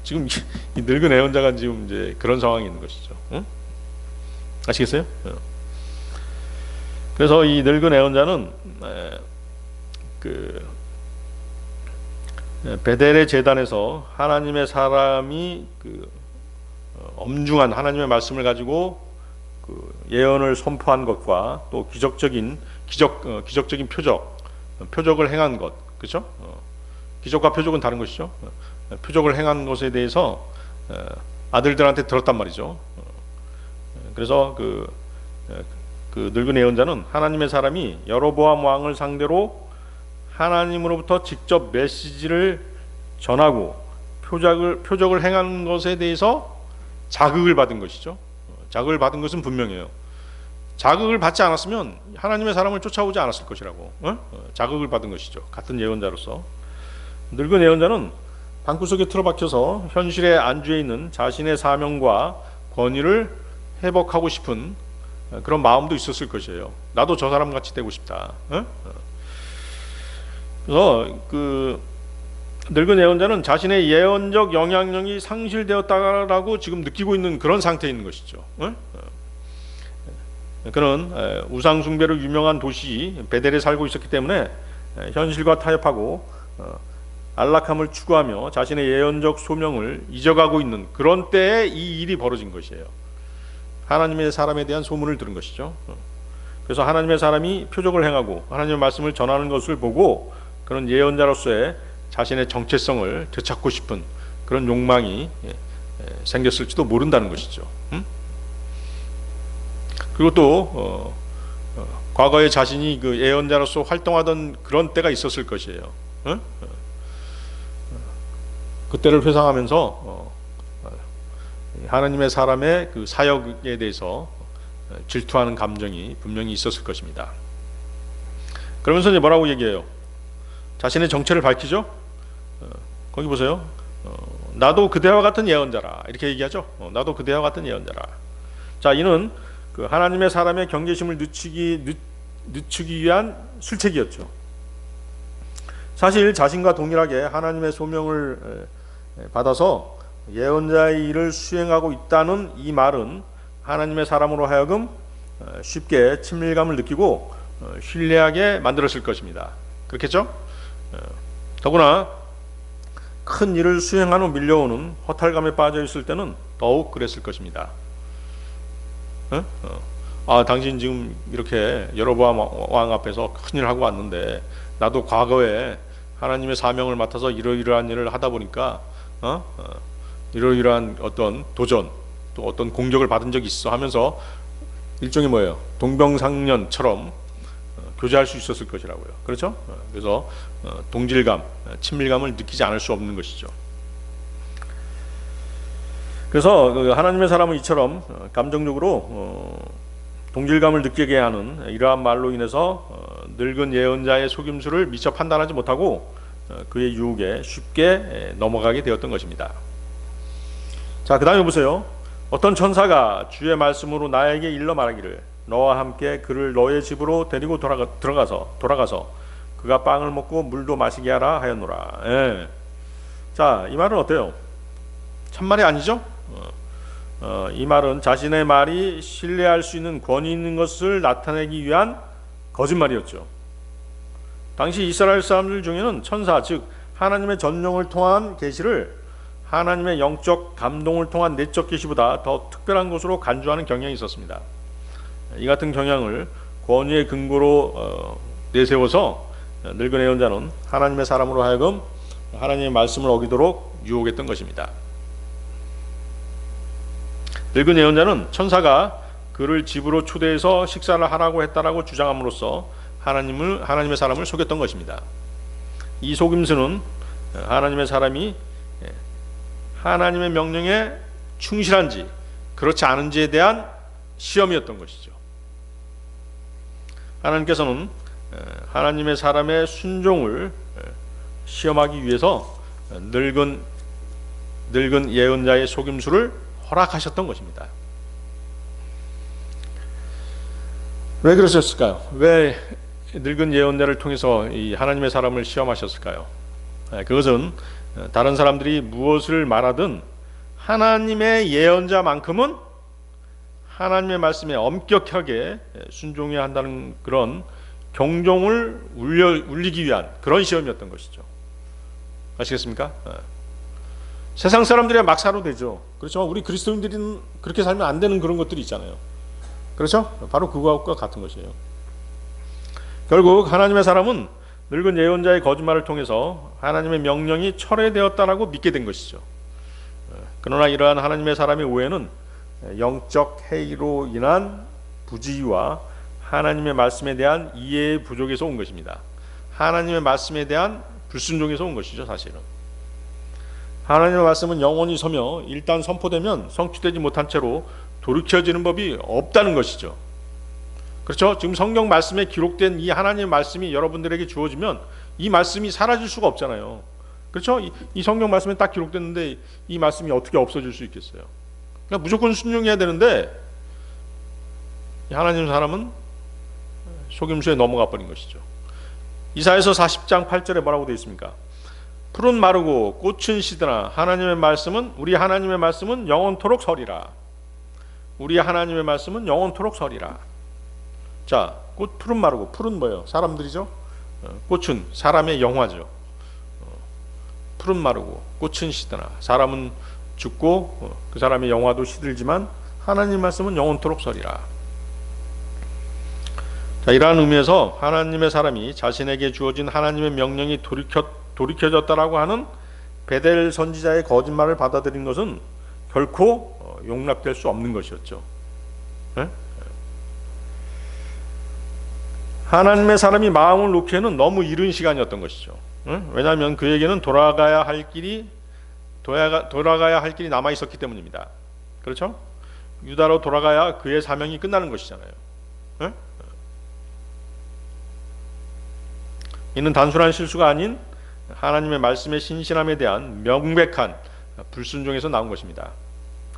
Speaker 1: 지금 이 늙은 예언자가 지금 이제 그런 상황이 있는 것이죠. 아시겠어요? 그래서 이 늙은 예언자는 베델의 제단에서 하나님의 사람이 엄중한 하나님의 말씀을 가지고 예언을 선포한 것과 또 기적적인 표적을 행한 것, 그렇죠? 기적과 표적은 다른 것이죠. 표적을 행한 것에 대해서 아들들한테 들었단 말이죠. 그래서 그 늙은 예언자는 하나님의 사람이 여로보암 왕을 상대로 하나님으로부터 직접 메시지를 전하고 표적을 행한 것에 대해서 자극을 받은 것이죠. 자극을 받은 것은 분명해요. 자극을 받지 않았으면 하나님의 사람을 쫓아오지 않았을 것이라고. 자극을 받은 것이죠. 같은 예언자로서. 늙은 예언자는 방구석에 틀어박혀서 현실에 안주해 있는 자신의 사명과 권위를 회복하고 싶은 그런 마음도 있었을 것이에요. 나도 저 사람 같이 되고 싶다. 그래서 늙은 예언자는 자신의 예언적 영향력이 상실되었다라고 지금 느끼고 있는 그런 상태에 있는 것이죠. 그는 우상 숭배로 유명한 도시 베델에 살고 있었기 때문에 현실과 타협하고 안락함을 추구하며 자신의 예언적 소명을 잊어가고 있는 그런 때에 이 일이 벌어진 것이에요. 하나님의 사람에 대한 소문을 들은 것이죠. 그래서 하나님의 사람이 표적을 행하고 하나님의 말씀을 전하는 것을 보고 그런 예언자로서의 자신의 정체성을 되찾고 싶은 그런 욕망이 생겼을지도 모른다는 것이죠. 그리고 또 과거에 자신이 그 예언자로서 활동하던 그런 때가 있었을 것이에요. 그때를 회상하면서 하나님의 사람의 그 사역에 대해서 질투하는 감정이 분명히 있었을 것입니다. 그러면서 이제 뭐라고 얘기해요? 자신의 정체를 밝히죠. 거기 보세요. 나도 그대와 같은 예언자라 이렇게 얘기하죠. 나도 그대와 같은 예언자라. 자, 이는 그 하나님의 사람의 경계심을 늦추기 위한 술책이었죠. 사실 자신과 동일하게 하나님의 소명을 받아서 예언자의 일을 수행하고 있다는 이 말은 하나님의 사람으로 하여금 쉽게 친밀감을 느끼고 신뢰하게 만들었을 것입니다. 그렇겠죠? 더구나 큰 일을 수행한 후 밀려오는 허탈감에 빠져 있을 때는 더욱 그랬을 것입니다. 당신 지금 이렇게 여로보암 왕 앞에서 큰일을 하고 왔는데 나도 과거에 하나님의 사명을 맡아서 이러이러한 일을 하다 보니까 이러이러한 어떤 도전 또 어떤 공격을 받은 적이 있어 하면서 일종의 뭐예요? 동병상련처럼 교제할 수 있었을 것이라고요. 그렇죠? 그래서 동질감, 친밀감을 느끼지 않을 수 없는 것이죠. 그래서 하나님의 사람은 이처럼 감정적으로 동질감을 느끼게 하는 이러한 말로 인해서 늙은 예언자의 속임수를 미처 판단하지 못하고 그의 유혹에 쉽게 넘어가게 되었던 것입니다. 자, 그 다음에 보세요. 어떤 천사가 주의 말씀으로 나에게 일러 말하기를 너와 함께 그를 너의 집으로 데리고 돌아가서 그가 빵을 먹고 물도 마시게 하라 하였노라. 예. 자, 이 말은 어때요? 참말이 아니죠? 이 말은 자신의 말이 신뢰할 수 있는 권위 있는 것을 나타내기 위한 거짓말이었죠. 당시 이스라엘 사람들 중에는 천사, 즉 하나님의 전령을 통한 계시를 하나님의 영적 감동을 통한 내적 계시보다 더 특별한 것으로 간주하는 경향이 있었습니다. 이 같은 경향을 권위의 근거로 내세워서 늙은 예언자는 하나님의 사람으로 하여금 하나님의 말씀을 어기도록 유혹했던 것입니다. 늙은 예언자는 천사가 그를 집으로 초대해서 식사를 하라고 했다라고 주장함으로써 하나님의 사람을 속였던 것입니다. 이 속임수는 하나님의 사람이 하나님의 명령에 충실한지 그렇지 않은지에 대한 시험이었던 것이죠. 하나님께서는 하나님의 사람의 순종을 시험하기 위해서 늙은 예언자의 속임수를 허락하셨던 것입니다. 왜 그러셨을까요? 왜 늙은 예언자를 통해서 이 하나님의 사람을 시험하셨을까요? 그것은 다른 사람들이 무엇을 말하든 하나님의 예언자만큼은 하나님의 말씀에 엄격하게 순종해야 한다는 그런 경종을 울리기 위한 그런 시험이었던 것이죠. 아시겠습니까? 세상 사람들이 막 살아도 되죠. 그렇지만 우리 그리스도인들은 그렇게 살면 안 되는 그런 것들이 있잖아요. 그렇죠? 바로 그거와 같은 것이에요. 결국 하나님의 사람은 늙은 예언자의 거짓말을 통해서 하나님의 명령이 철회되었다라고 믿게 된 것이죠. 그러나 이러한 하나님의 사람의 오해는 영적 해이로 인한 부지와 하나님의 말씀에 대한 이해의 부족에서 온 것입니다. 하나님의 말씀에 대한 불순종에서 온 것이죠, 사실은. 하나님의 말씀은 영원히 서며 일단 선포되면 성취되지 못한 채로 돌이켜지는 법이 없다는 것이죠. 그렇죠? 지금 성경 말씀에 기록된 이 하나님의 말씀이 여러분들에게 주어지면 이 말씀이 사라질 수가 없잖아요. 그렇죠? 이 성경 말씀에 딱 기록됐는데 이 말씀이 어떻게 없어질 수 있겠어요? 그러니까 무조건 순종해야 되는데 하나님 사람은 속임수에 넘어가 버린 것이죠. 이사야서 40장 8절에 뭐라고 되어 있습니까? 풀은 마르고 꽃은 시드나 우리 하나님의 말씀은 영원토록 서리라. 우리 하나님의 말씀은 영원토록 서리라. 자, 풀은 마르고, 풀은 뭐예요? 사람들이죠. 꽃은 사람의 영화죠. 풀은 마르고 꽃은 시드나 사람은 죽고 그 사람의 영화도 시들지만 하나님 말씀은 영원토록 서리라. 자, 이러한 의미에서 하나님의 사람이 자신에게 주어진 하나님의 명령이 돌이켜졌다라고 하는 베델 선지자의 거짓말을 받아들인 것은 결코 용납될 수 없는 것이었죠. 네? 하나님의 사람이 마음을 놓기에는 너무 이른 시간이었던 것이죠. 왜냐하면 그에게는 돌아가야 할 길이 남아 있었기 때문입니다. 그렇죠? 유다로 돌아가야 그의 사명이 끝나는 것이잖아요. 이는 단순한 실수가 아닌 하나님의 말씀의 신실함에 대한 명백한 불순종에서 나온 것입니다.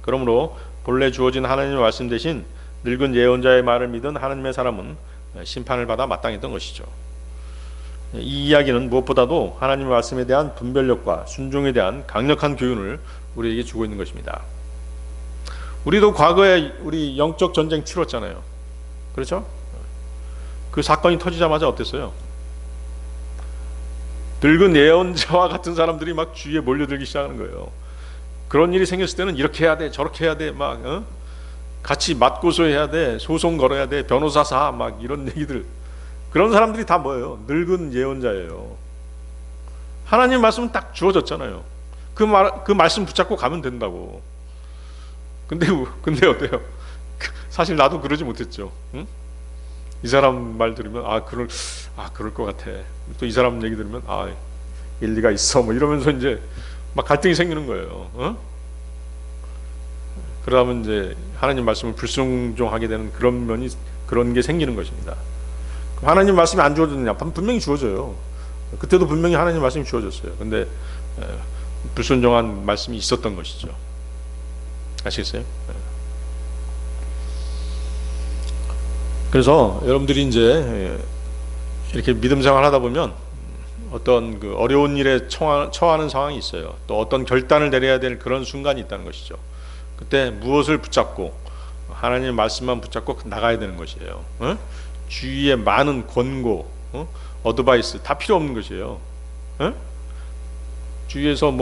Speaker 1: 그러므로 본래 주어진 하나님의 말씀 대신 늙은 예언자의 말을 믿은 하나님의 사람은 심판을 받아 마땅했던 것이죠. 이 이야기는 무엇보다도 하나님의 말씀에 대한 분별력과 순종에 대한 강력한 교훈을 우리에게 주고 있는 것입니다. 우리도 과거에 우리 영적 전쟁 치렀잖아요. 그렇죠? 그 사건이 터지자마자 어땠어요? 늙은 예언자와 같은 사람들이 막 주위에 몰려들기 시작하는 거예요. 그런 일이 생겼을 때는 이렇게 해야 돼, 저렇게 해야 돼, 막 같이 맞고소해야 돼, 소송 걸어야 돼, 변호사 사, 막 이런 얘기들. 그런 사람들이 다 뭐예요? 늙은 예언자예요. 하나님 말씀은 딱 주어졌잖아요. 그 말씀 붙잡고 가면 된다고. 근데 어때요? 사실 나도 그러지 못했죠. 응? 이 사람 말 들으면 그럴 것 같아. 또 이 사람 얘기 들으면 일리가 있어. 뭐 이러면서 이제 막 갈등이 생기는 거예요. 어? 그러면 이제 하나님 말씀을 불순종하게 되는 그런 게 생기는 것입니다. 하나님 말씀이 안 주어졌느냐? 분명히 주어져요. 그때도 분명히 하나님 말씀이 주어졌어요. 근데 불순종한 말씀이 있었던 것이죠. 아시겠어요? 그래서 여러분들이 이제 이렇게 믿음 생활 하다 보면 어떤 그 어려운 일에 처하는 상황이 있어요. 또 어떤 결단을 내려야 될 그런 순간이 있다는 것이죠. 그때 무엇을 붙잡고 하나님의 말씀만 붙잡고 나가야 되는 것이에요. 주위에 많은 권고, 어드바이스 다 필요 없는 것이에요. 주위에서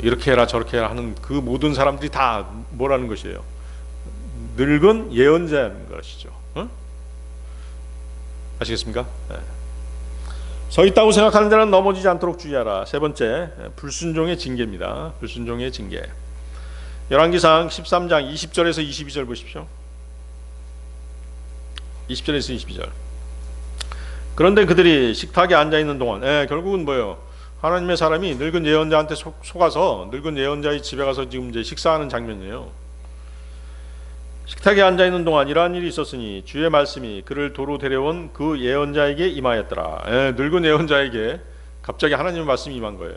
Speaker 1: 이렇게 해라 저렇게 해라 하는 그 모든 사람들이 다 뭐라는 것이에요? 늙은 예언자라는 것이죠. 아시겠습니까? 네. 서 있다고 생각하는 자는 넘어지지 않도록 주의하라. 세 번째, 불순종의 징계입니다. 불순종의 징계. 열왕기상 13장 20절에서 22절 보십시오. 20절에서 22절. 그런데 그들이 식탁에 앉아있는 동안 결국은 뭐예요? 하나님의 사람이 늙은 예언자한테 속아서 늙은 예언자의 집에 가서 지금 이제 식사하는 장면이에요. 식탁에 앉아있는 동안 이러한 일이 있었으니 주의 말씀이 그를 도로 데려온 그 예언자에게 임하였더라. 늙은 예언자에게 갑자기 하나님의 말씀이 임한 거예요.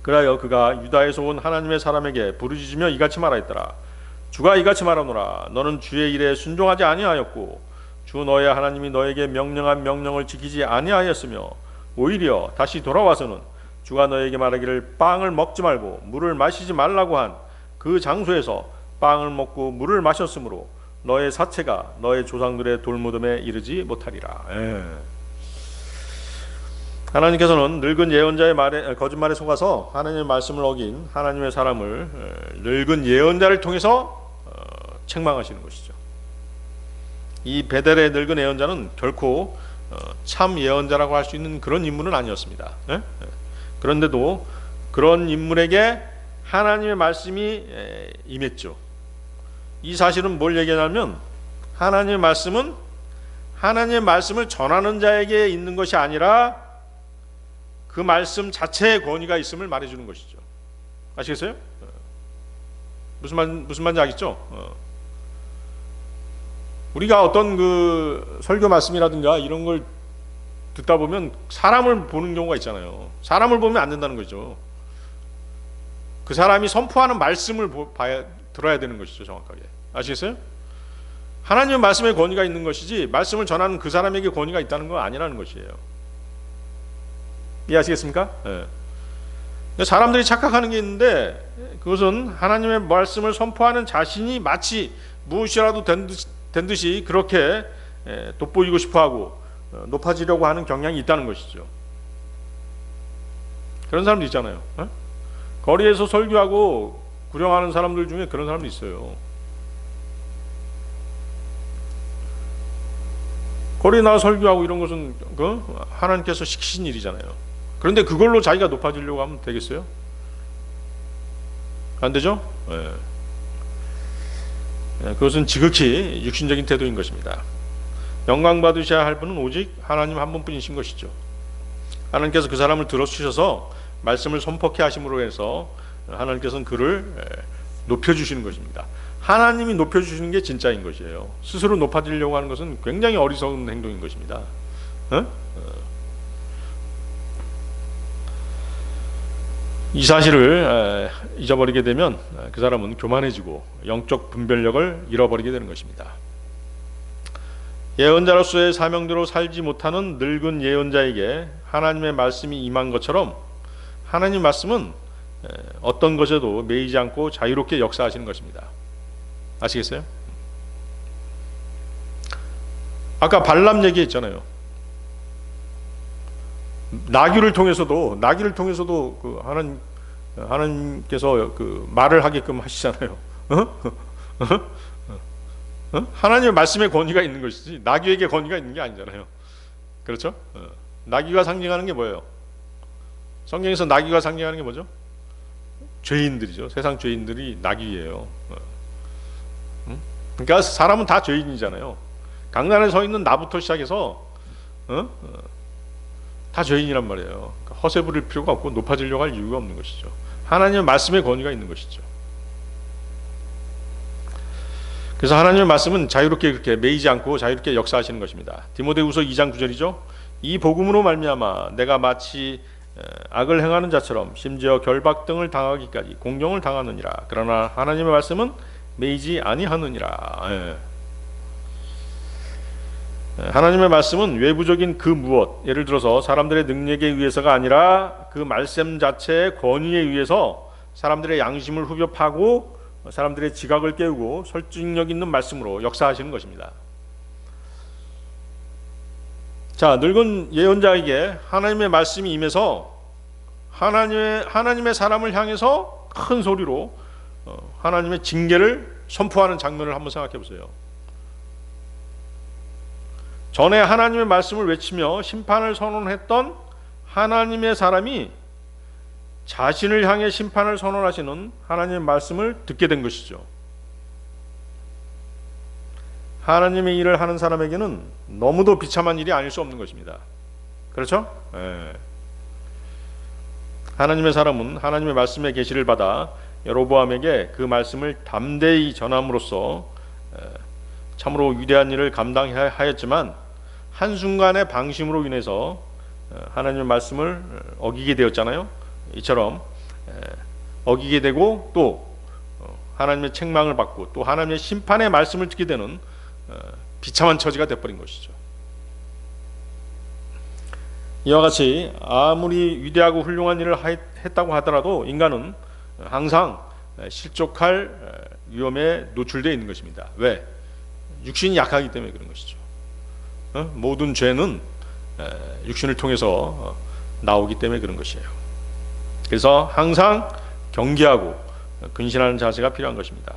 Speaker 1: 그라여 그가 유다에서 온 하나님의 사람에게 부르짖으며 이같이 말하였더라. 주가 이같이 말하노라. 너는 주의 일에 순종하지 아니하였고 주 너의 하나님이 너에게 명령한 명령을 지키지 아니하였으며 오히려 다시 돌아와서는 주가 너에게 말하기를 빵을 먹지 말고 물을 마시지 말라고 한 그 장소에서 빵을 먹고 물을 마셨으므로 너의 사체가 너의 조상들의 돌무덤에 이르지 못하리라. 하나님께서는 늙은 예언자의 거짓말에 속아서 하나님의 말씀을 어긴 하나님의 사람을 늙은 예언자를 통해서 책망하시는 것이죠. 이 베델의 늙은 예언자는 결코 참 예언자라고 할 수 있는 그런 인물은 아니었습니다. 그런데도 그런 인물에게 하나님의 말씀이 임했죠. 이 사실은 뭘 얘기하냐면 하나님의 말씀은 하나님의 말씀을 전하는 자에게 있는 것이 아니라 그 말씀 자체의 권위가 있음을 말해주는 것이죠. 아시겠어요? 무슨 말인지 알겠죠? 우리가 어떤 그 설교 말씀이라든가 이런 걸 듣다 보면 사람을 보는 경우가 있잖아요. 사람을 보면 안 된다는 거죠. 그 사람이 선포하는 말씀을 들어야 되는 것이죠. 정확하게. 아시겠어요? 하나님의 말씀에 권위가 있는 것이지 말씀을 전하는 그 사람에게 권위가 있다는 건 아니라는 것이에요. 이해하시겠습니까? 네. 사람들이 착각하는 게 있는데 그것은 하나님의 말씀을 선포하는 자신이 마치 무엇이라도 된 듯이 그렇게 돋보이고 싶어하고 높아지려고 하는 경향이 있다는 것이죠. 그런 사람도 있잖아요. 거리에서 설교하고 구령하는 사람들 중에 그런 사람도 있어요. 거리에 나와 설교하고 이런 것은 하나님께서 시키신 일이잖아요. 그런데 그걸로 자기가 높아지려고 하면 되겠어요? 안 되죠? 그것은 지극히 육신적인 태도인 것입니다. 영광 받으셔야 할 분은 오직 하나님 한 분뿐이신 것이죠. 하나님께서 그 사람을 들어주셔서 말씀을 선포케 하심으로 해서 하나님께서는 그를 높여주시는 것입니다. 하나님이 높여주시는 게 진짜인 것이에요. 스스로 높아지려고 하는 것은 굉장히 어리석은 행동인 것입니다. 이 사실을 잊어버리게 되면 그 사람은 교만해지고 영적 분별력을 잃어버리게 되는 것입니다. 예언자로서의 사명대로 살지 못하는 늙은 예언자에게 하나님의 말씀이 임한 것처럼 하나님 말씀은 어떤 것에도 매이지 않고 자유롭게 역사하시는 것입니다. 아시겠어요? 아까 발람 얘기했잖아요. 나귀를 통해서도 그 하나님께서 그 말을 하게끔 하시잖아요. 하나님의 말씀에 권위가 있는 것이지 나귀에게 권위가 있는 게 아니잖아요. 그렇죠? 나귀가 상징하는 게 뭐예요? 성경에서 나귀가 상징하는 게 뭐죠? 죄인들이죠. 세상 죄인들이 나귀예요. 그러니까 사람은 다 죄인이잖아요. 강단에 서 있는 나부터 시작해서 다 죄인이란 말이에요. 그러니까 허세 부릴 필요가 없고 높아지려고 할 이유가 없는 것이죠. 하나님의 말씀에 권위가 있는 것이죠. 그래서 하나님의 말씀은 자유롭게 그렇게 매이지 않고 자유롭게 역사하시는 것입니다. 디모데후서 2장 9절이죠. 이 복음으로 말미암아 내가 마치 악을 행하는 자처럼 심지어 결박 등을 당하기까지 공경을 당하느니라. 그러나 하나님의 말씀은 매이지 아니하느니라. 하나님의 말씀은 외부적인 그 무엇, 예를 들어서 사람들의 능력에 의해서가 아니라 그 말씀 자체의 권위에 의해서 사람들의 양심을 후벼 파고 사람들의 지각을 깨우고 설득력 있는 말씀으로 역사하시는 것입니다. 자, 늙은 예언자에게 하나님의 말씀이 임해서 하나님의 사람을 향해서 큰 소리로 하나님의 징계를 선포하는 장면을 한번 생각해 보세요. 전에 하나님의 말씀을 외치며 심판을 선언했던 하나님의 사람이 자신을 향해 심판을 선언하시는 하나님의 말씀을 듣게 된 것이죠. 하나님의 일을 하는 사람에게는 너무도 비참한 일이 아닐 수 없는 것입니다. 그렇죠? 하나님의 사람은 하나님의 말씀의 계시를 받아 여로보암에게 그 말씀을 담대히 전함으로써 참으로 위대한 일을 감당하였지만 한순간의 방심으로 인해서 하나님의 말씀을 어기게 되었잖아요. 이처럼 어기게 되고 또 하나님의 책망을 받고 또 하나님의 심판의 말씀을 듣게 되는 비참한 처지가 되어버린 것이죠. 이와 같이 아무리 위대하고 훌륭한 일을 했다고 하더라도 인간은 항상 실족할 위험에 노출되어 있는 것입니다. 왜? 육신이 약하기 때문에 그런 것이죠. 모든 죄는 육신을 통해서 나오기 때문에 그런 것이에요. 그래서 항상 경계하고 근신하는 자세가 필요한 것입니다.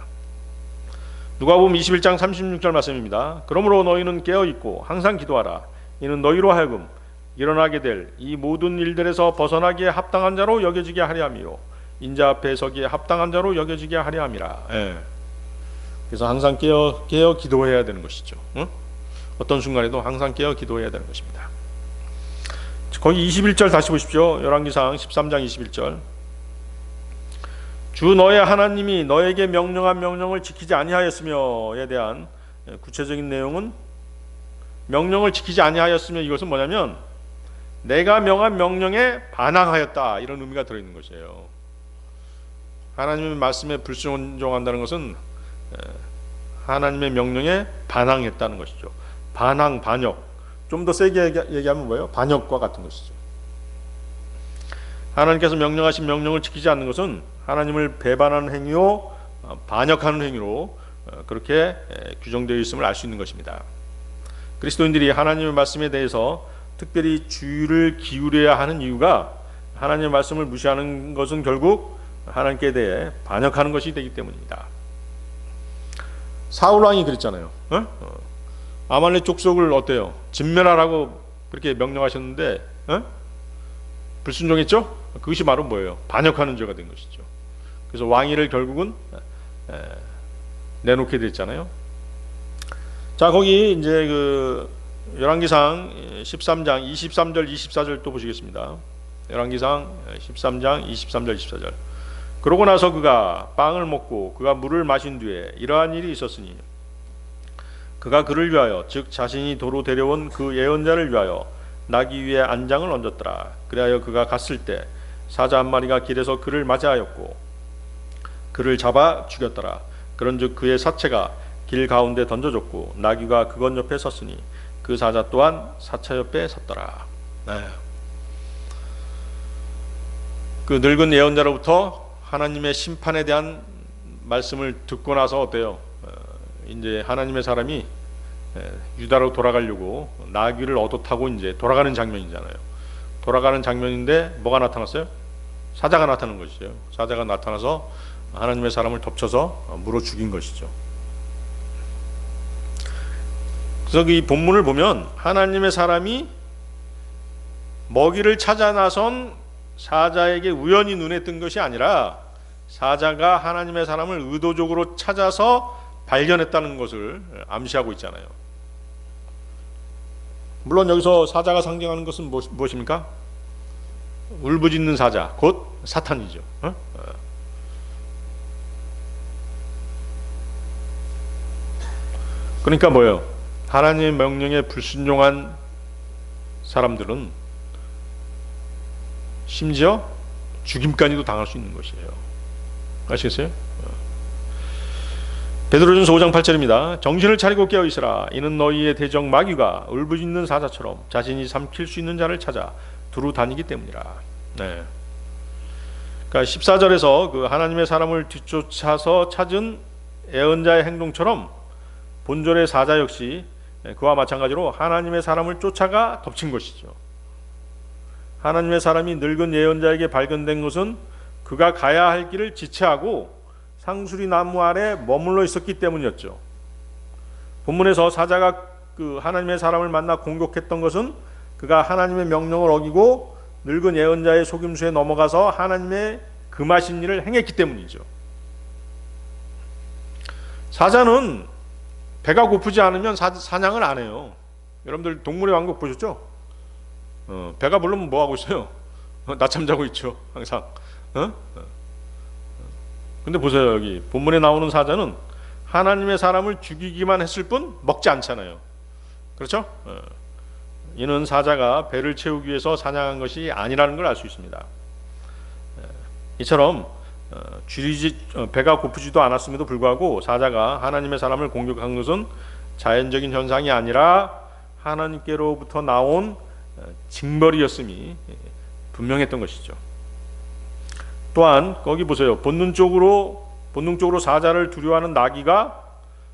Speaker 1: 누가복음 21장 36절 말씀입니다. 그러므로 너희는 깨어있고 항상 기도하라. 이는 너희로 하여금 일어나게 될 이 모든 일들에서 벗어나기에 합당한 자로 여겨지게 하려 함이요 인자 앞에 서기에 합당한 자로 여겨지게 하려 함이라. 그래서 항상 깨어 기도해야 되는 것이죠. 어떤 순간에도 항상 깨어 기도해야 되는 것입니다. 거기 21절 다시 보십시오. 열왕기상 13장 21절. 주 너의 하나님이 너에게 명령한 명령을 지키지 아니하였으며에 대한 구체적인 내용은 명령을 지키지 아니하였으며 이것은 뭐냐면 내가 명한 명령에 반항하였다 이런 의미가 들어있는 것이에요. 하나님의 말씀에 불순종한다는 것은 하나님의 명령에 반항했다는 것이죠. 반항, 반역. 좀 더 세게 얘기하면 뭐예요? 반역과 같은 것이죠. 하나님께서 명령하신 명령을 지키지 않는 것은 하나님을 배반하는 행위요 반역하는 행위로 그렇게 규정되어 있음을 알 수 있는 것입니다. 그리스도인들이 하나님의 말씀에 대해서 특별히 주의를 기울여야 하는 이유가 하나님의 말씀을 무시하는 것은 결국 하나님께 대해 반역하는 것이 되기 때문입니다. 사울 왕이 그랬잖아요. 아말렉 족속을 어때요? 진멸하라고 그렇게 명령하셨는데 불순종했죠? 그것이 바로 뭐예요? 반역하는 죄가 된 것이죠. 그래서 왕위를 결국은 내놓게 됐잖아요. 자, 거기 이제 그 열왕기상 13장 23절 24절 또 보시겠습니다. 열왕기상 13장 23절 24절. 그러고 나서 그가 빵을 먹고 그가 물을 마신 뒤에 이러한 일이 있었으니 그가 그를 위하여 즉 자신이 도로 데려온 그 예언자를 위하여 나귀 위에 안장을 얹었더라. 그리하여 그가 갔을 때 사자 한 마리가 길에서 그를 맞이하였고 그를 잡아 죽였더라. 그런즉 그의 사체가 길 가운데 던져졌고 나귀가 그것 옆에 섰으니 그 사자 또한 사체 옆에 섰더라. 그 늙은 예언자로부터 하나님의 심판에 대한 말씀을 듣고 나서 어때요? 이제 하나님의 사람이 유다로 돌아가려고 나귀를 얻어 타고 이제 돌아가는 장면이잖아요. 돌아가는 장면인데 뭐가 나타났어요? 사자가 나타난 것이죠. 사자가 나타나서 하나님의 사람을 덮쳐서 물어 죽인 것이죠. 그래서 이 본문을 보면 하나님의 사람이 먹이를 찾아 나선 사자에게 우연히 눈에 뜬 것이 아니라 사자가 하나님의 사람을 의도적으로 찾아서 발견했다는 것을 암시하고 있잖아요. 물론 여기서 사자가 상징하는 것은 무엇입니까? 울부짖는 사자, 곧 사탄이죠. 그러니까 뭐예요? 하나님의 명령에 불순종한 사람들은 심지어 죽임까지도 당할 수 있는 것이에요. 아시겠어요? 베드로전서 5장 8절입니다. 정신을 차리고 깨어 있으라. 이는 너희의 대적 마귀가 울부짖는 사자처럼 자신이 삼킬 수 있는 자를 찾아 두루 다니기 때문이라. 네. 그러니까 14절에서 그 하나님의 사람을 뒤쫓아서 찾은 예언자의 행동처럼 본절의 사자 역시 그와 마찬가지로 하나님의 사람을 쫓아가 덮친 것이죠. 하나님의 사람이 늙은 예언자에게 발견된 것은 그가 가야 할 길을 지체하고 상수리 나무 아래 머물러 있었기 때문이었죠. 본문에서 사자가 그 하나님의 사람을 만나 공격했던 것은 그가 하나님의 명령을 어기고 늙은 예언자의 속임수에 넘어가서 하나님의 금하신 일을 행했기 때문이죠. 사자는 배가 고프지 않으면 사냥을 안 해요. 여러분들 동물의 왕국 보셨죠? 배가 부르면 뭐 하고 있어요? 낮잠 자고 있죠. 항상. 근데 보세요. 여기 본문에 나오는 사자는 하나님의 사람을 죽이기만 했을 뿐 먹지 않잖아요. 그렇죠? 이는 사자가 배를 채우기 위해서 사냥한 것이 아니라는 걸 알 수 있습니다. 이처럼 배가 고프지도 않았음에도 불구하고 사자가 하나님의 사람을 공격한 것은 자연적인 현상이 아니라 하나님께로부터 나온 징벌이었음이 분명했던 것이죠. 또한 거기 보세요. 본능적으로 사자를 두려워하는 나귀가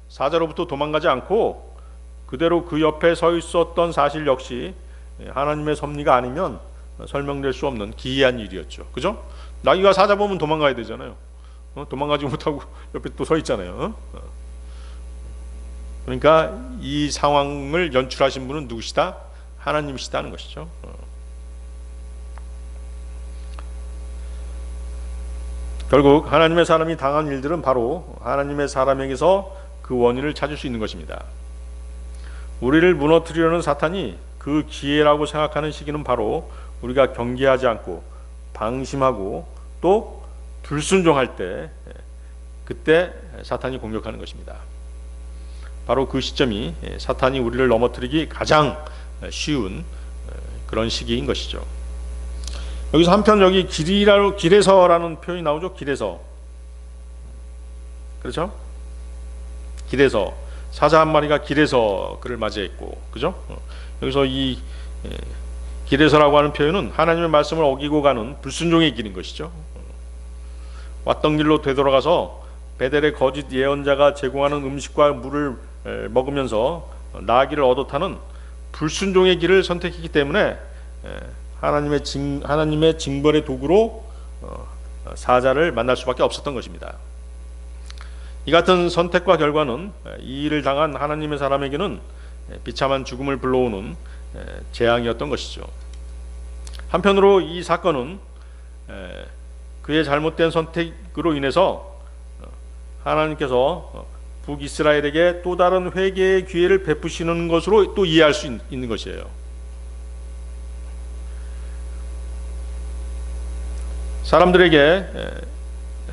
Speaker 1: 사자로부터 도망가지 않고 그대로 그 옆에 서 있었던 사실 역시 하나님의 섭리가 아니면 설명될 수 없는 기이한 일이었죠. 그죠? 나귀가 사자 보면 도망가야 되잖아요. 도망가지 못하고 옆에 또 서 있잖아요. 그러니까 이 상황을 연출하신 분은 누구시다? 하나님이시다는 것이죠. 결국 하나님의 사람이 당한 일들은 바로 하나님의 사람에게서 그 원인을 찾을 수 있는 것입니다. 우리를 무너뜨리려는 사탄이 그 기회라고 생각하는 시기는 바로 우리가 경계하지 않고 방심하고 또 불순종할 때, 그때 사탄이 공격하는 것입니다. 바로 그 시점이 사탄이 우리를 넘어뜨리기 가장 쉬운 그런 시기인 것이죠. 여기서 한편 여기 길에서라는 표현이 나오죠. 길에서. 그렇죠? 길에서 사자 한 마리가 길에서 그를 맞이했고, 그죠? 여기서 이 길에서라고 하는 표현은 하나님의 말씀을 어기고 가는 불순종의 길인 것이죠. 왔던 길로 되돌아가서 베델의 거짓 예언자가 제공하는 음식과 물을 먹으면서 나귀를 얻어 타는 불순종의 길을 선택했기 때문에 하나님의 징벌의 도구로 사자를 만날 수밖에 없었던 것입니다. 이 같은 선택과 결과는 이 일을 당한 하나님의 사람에게는 비참한 죽음을 불러오는 재앙이었던 것이죠. 한편으로 이 사건은 그의 잘못된 선택으로 인해서 하나님께서 북이스라엘에게 또 다른 회개의 기회를 베푸시는 것으로 또 이해할 수 있는 것이에요. 사람들에게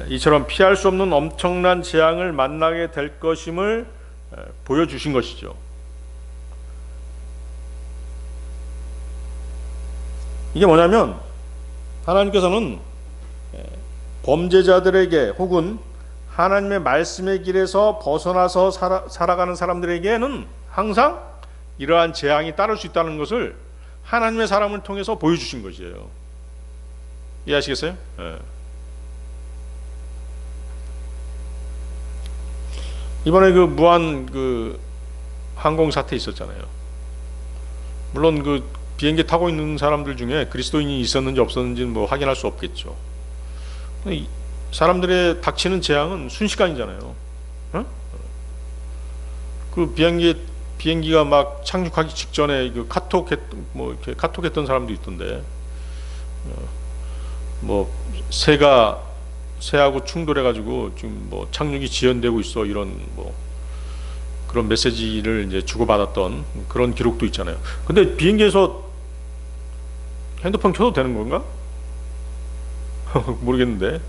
Speaker 1: 이처럼 피할 수 없는 엄청난 재앙을 만나게 될 것임을 보여주신 것이죠. 이게 뭐냐면 하나님께서는 범죄자들에게 혹은 하나님의 말씀의 길에서 벗어나서 살아가는 사람들에게는 항상 이러한 재앙이 따를 수 있다는 것을 하나님의 사람을 통해서 보여주신 것이에요. 이해하시겠어요? 네. 이번에 그 무한 항공 사태 있었잖아요. 물론 그 비행기 타고 있는 사람들 중에 그리스도인이 있었는지 없었는지는 뭐 확인할 수 없겠죠. 사람들의 닥치는 재앙은 순식간이잖아요. 어? 그 비행기가 막 착륙하기 직전에 그 이렇게 카톡했던 사람도 있던데, 뭐 새하고 충돌해가지고 지금 뭐 착륙이 지연되고 있어, 이런 뭐 그런 메시지를 이제 주고받았던 그런 기록도 있잖아요. 근데 비행기에서 핸드폰 켜도 되는 건가? 모르겠는데.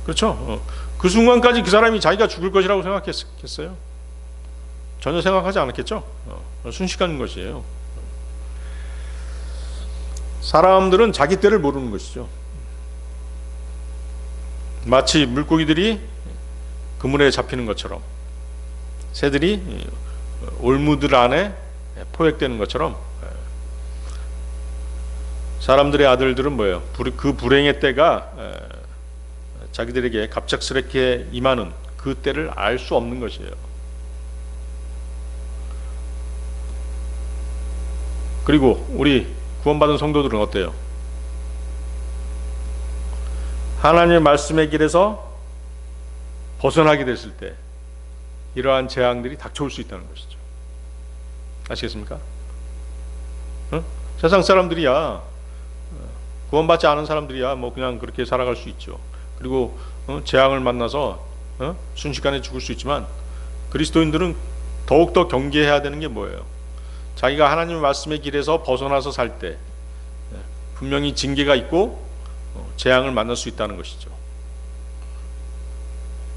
Speaker 1: 그렇죠. 그 순간까지 그 사람이 자기가 죽을 것이라고 생각했겠어요? 전혀 생각하지 않았겠죠. 순식간인 것이에요. 사람들은 자기 때를 모르는 것이죠. 마치 물고기들이 그물에 잡히는 것처럼, 새들이 올무들 안에 포획되는 것처럼, 사람들의 아들들은 뭐예요? 그 불행의 때가 자기들에게 갑작스럽게 임하는 그 때를 알 수 없는 것이에요. 그리고 우리 구원받은 성도들은 어때요? 하나님의 말씀의 길에서 벗어나게 됐을 때 이러한 재앙들이 닥쳐올 수 있다는 것이죠. 아시겠습니까? 세상 사람들이야, 구원받지 않은 사람들이야 뭐 그냥 그렇게 살아갈 수 있죠. 그리고 재앙을 만나서 순식간에 죽을 수 있지만, 그리스도인들은 더욱더 경계해야 되는 게 뭐예요? 자기가 하나님의 말씀의 길에서 벗어나서 살 때 분명히 징계가 있고 재앙을 만날 수 있다는 것이죠.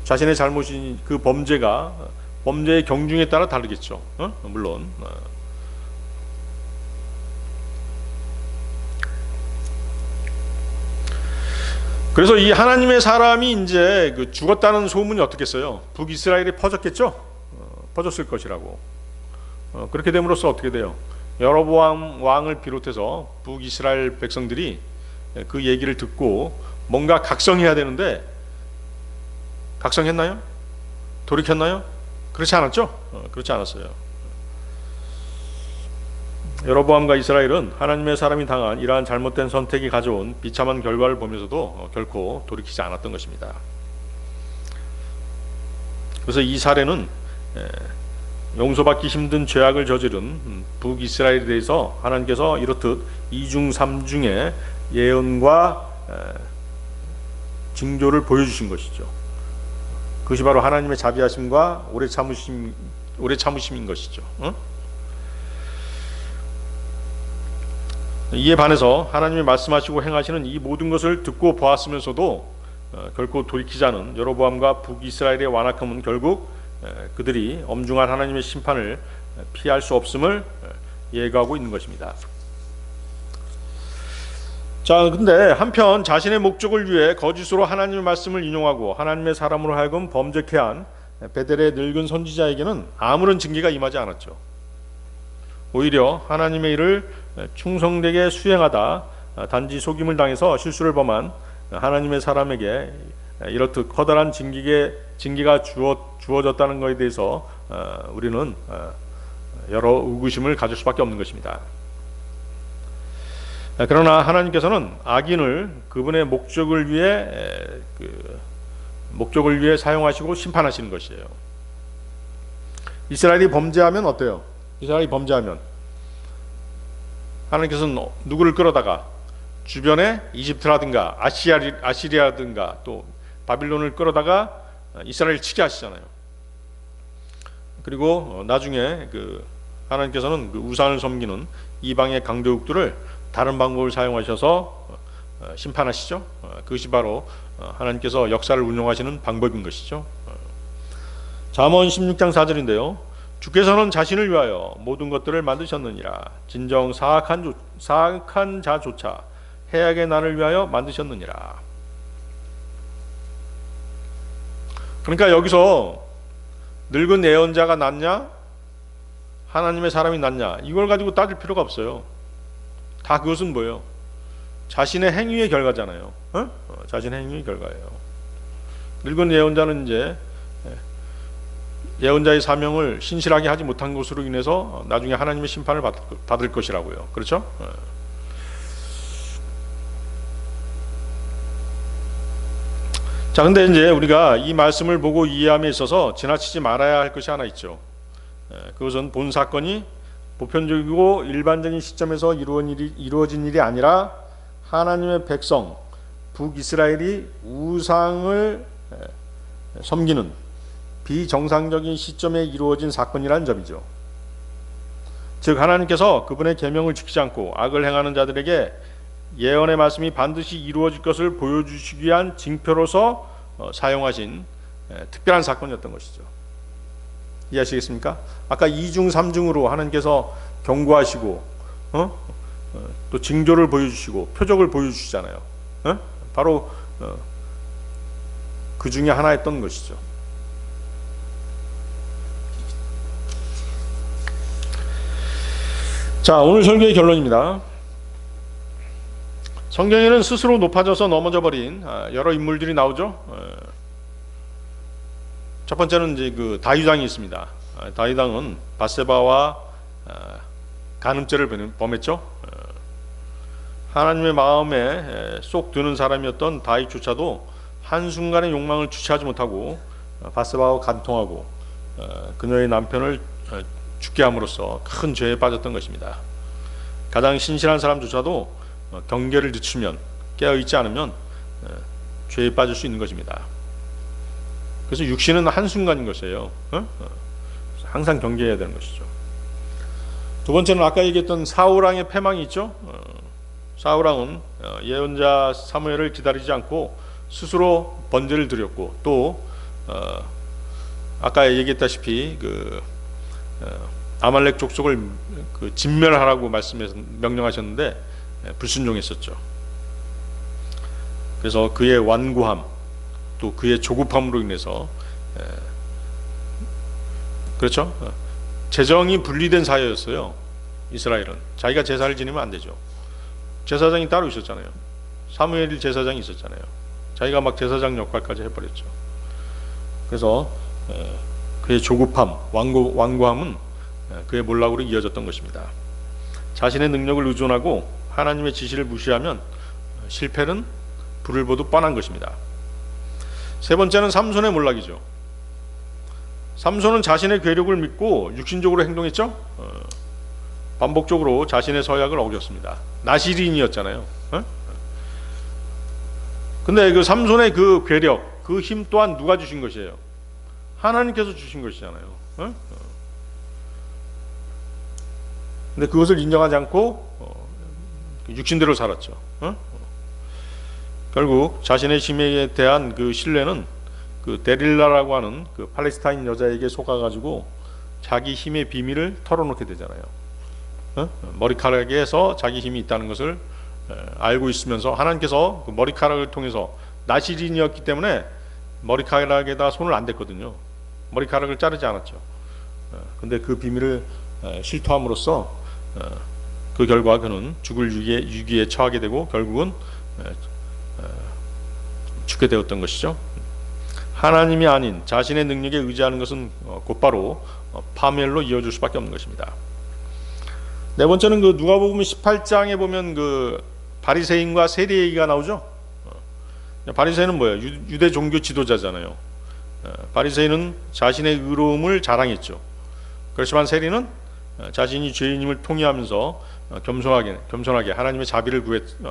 Speaker 1: 자신의 잘못이, 그 범죄의 경중에 따라 다르겠죠. 물론. 그래서 이 하나님의 사람이 이제 그 죽었다는 소문이 어떻겠어요? 북이스라엘에 퍼졌겠죠? 퍼졌을 것이라고. 그렇게 됨으로써 어떻게 돼요? 여로보암 왕을 비롯해서 북이스라엘 백성들이 그 얘기를 듣고 뭔가 각성해야 되는데, 각성했나요? 돌이켰나요? 그렇지 않았죠? 그렇지 않았어요. 여로보암과 이스라엘은 하나님의 사람이 당한 이러한 잘못된 선택이 가져온 비참한 결과를 보면서도 결코 돌이키지 않았던 것입니다. 그래서 이 사례는 용서받기 힘든 죄악을 저지른 북이스라엘에 대해서 하나님께서 이렇듯 이중삼중의 예언과 징조를 보여주신 것이죠. 그것이 바로 하나님의 자비하심과 오래 참으심인 것이죠. 이에 반해서 하나님이 말씀하시고 행하시는 이 모든 것을 듣고 보았으면서도 결코 돌이키지 않은 여로보암과 북이스라엘의 완악함은 결국 그들이 엄중한 하나님의 심판을 피할 수 없음을 예고하고 있는 것입니다. 자, 근데 한편 자신의 목적을 위해 거짓으로 하나님의 말씀을 인용하고 하나님의 사람으로 하여금 범죄케 한 베델의 늙은 선지자에게는 아무런 징계가 임하지 않았죠. 오히려 하나님의 일을 충성되게 수행하다 단지 속임을 당해서 실수를 범한 하나님의 사람에게 이렇듯 커다란 징계가 주어졌다는 것에 대해서 우리는 여러 의구심을 가질 수밖에 없는 것입니다. 그러나 하나님께서는 악인을 그분의 목적을 위해 사용하시고 심판하시는 것이에요. 이스라엘이 범죄하면 어때요? 이스라엘이 범죄하면 하나님께서는 누구를 끌어다가 주변에 이집트라든가 아시리아든가 또 바빌론을 끌어다가 이스라엘을 치게 하시잖아요. 그리고 나중에 하나님께서는 그 우상을 섬기는 이방의 강대국들을 다른 방법을 사용하셔서 심판하시죠. 그것이 바로 하나님께서 역사를 운영하시는 방법인 것이죠. 잠언 16장 4절인데요. 주께서는 자신을 위하여 모든 것들을 만드셨느니라. 진정 사악한 자조차 해악의 날을 위하여 만드셨느니라. 그러니까 여기서 늙은 예언자가 낫냐, 하나님의 사람이 낫냐, 이걸 가지고 따질 필요가 없어요. 다 그것은 뭐예요? 자신의 행위의 결과잖아요. 자신의 행위의 결과예요. 늙은 예언자는 이제 예언자의 사명을 신실하게 하지 못한 것으로 인해서 나중에 하나님의 심판을 받을 것이라고요. 그렇죠? 자, 근데 이제 우리가 이 말씀을 보고 이해함에 있어서 지나치지 말아야 할 것이 하나 있죠. 그것은 본 사건이 보편적이고 일반적인 시점에서 이루어진 일이 아니라 하나님의 백성 북이스라엘이 우상을 섬기는 비정상적인 시점에 이루어진 사건이라는 점이죠. 즉 하나님께서 그분의 계명을 지키지 않고 악을 행하는 자들에게 예언의 말씀이 반드시 이루어질 것을 보여주시기 위한 징표로서 사용하신 특별한 사건이었던 것이죠. 이해하시겠습니까? 아까 2중 3중으로 하나님께서 경고하시고 또 징조를 보여주시고 표적을 보여주시잖아요. 바로 그 중에 하나였던 것이죠. 자, 오늘 설교의 결론입니다. 성경에는 스스로 높아져서 넘어져 버린 여러 인물들이 나오죠. 첫 번째는 이제 그 다윗왕이 있습니다. 다윗왕은 밧세바와 간음죄를 범했죠. 하나님의 마음에 쏙 드는 사람이었던 다윗조차도 한순간의 욕망을 주체하지 못하고 밧세바와 간통하고 그녀의 남편을 죽게 함으로써 큰 죄에 빠졌던 것입니다. 가장 신실한 사람조차도 경계를 늦추면, 깨어있지 않으면 죄에 빠질 수 있는 것입니다. 그래서 육신은 한순간인 것이에요. 항상 경계해야 되는 것이죠. 두 번째는 아까 얘기했던 사울왕의 패망이 있죠. 사울왕은 예언자 사무엘을 기다리지 않고 스스로 번제를 드렸고, 또 아까 얘기했다시피 아말렉 족속을 진멸하라고 명령하셨는데 불순종했었죠. 그래서 그의 완고함 또 그의 조급함으로 인해서 그렇죠? 재정이 분리된 사회였어요. 이스라엘은 자기가 제사를 지내면 안 되죠. 제사장이 따로 있었잖아요. 사무엘 제사장이 있었잖아요. 자기가 막 제사장 역할까지 해버렸죠. 그래서 그의 조급함, 완고함은 그의 몰락으로 이어졌던 것입니다. 자신의 능력을 의존하고 하나님의 지시를 무시하면 실패는 불을 보듯 뻔한 것입니다. 세 번째는 삼손의 몰락이죠. 삼손은 자신의 괴력을 믿고 육신적으로 행동했죠. 반복적으로 자신의 서약을 어겼습니다. 나시린이었잖아요. 근데 그 삼손의 그 괴력, 그 힘 또한 누가 주신 것이에요? 하나님께서 주신 것이잖아요. 근데 그것을 인정하지 않고 육신대로 살았죠. 결국 자신의 힘에 대한 그 신뢰는 그 데릴라라고 하는 그 팔레스타인 여자에게 속아가지고 자기 힘의 비밀을 털어놓게 되잖아요. 머리카락에서 자기 힘이 있다는 것을 알고 있으면서 하나님께서 그 머리카락을 통해서 나시린이었기 때문에 머리카락에다 손을 안 댔거든요. 머리카락을 자르지 않았죠. 근데 그 비밀을 실토함으로써 그 결과 그는 죽을 위기에 처하게 되고 결국은 죽게 되었던 것이죠. 하나님이 아닌 자신의 능력에 의지하는 것은 곧바로 파멸로 이어질 수밖에 없는 것입니다. 네 번째는 그 누가복음 18장에 보면 그 바리새인과 세리 얘기가 나오죠. 바리새인은 뭐예요? 유대 종교 지도자잖아요. 바리새인은 자신의 의로움을 자랑했죠. 그렇지만 세리는 자신이 죄인임을 통회하면서 겸손하게 하나님의 자비를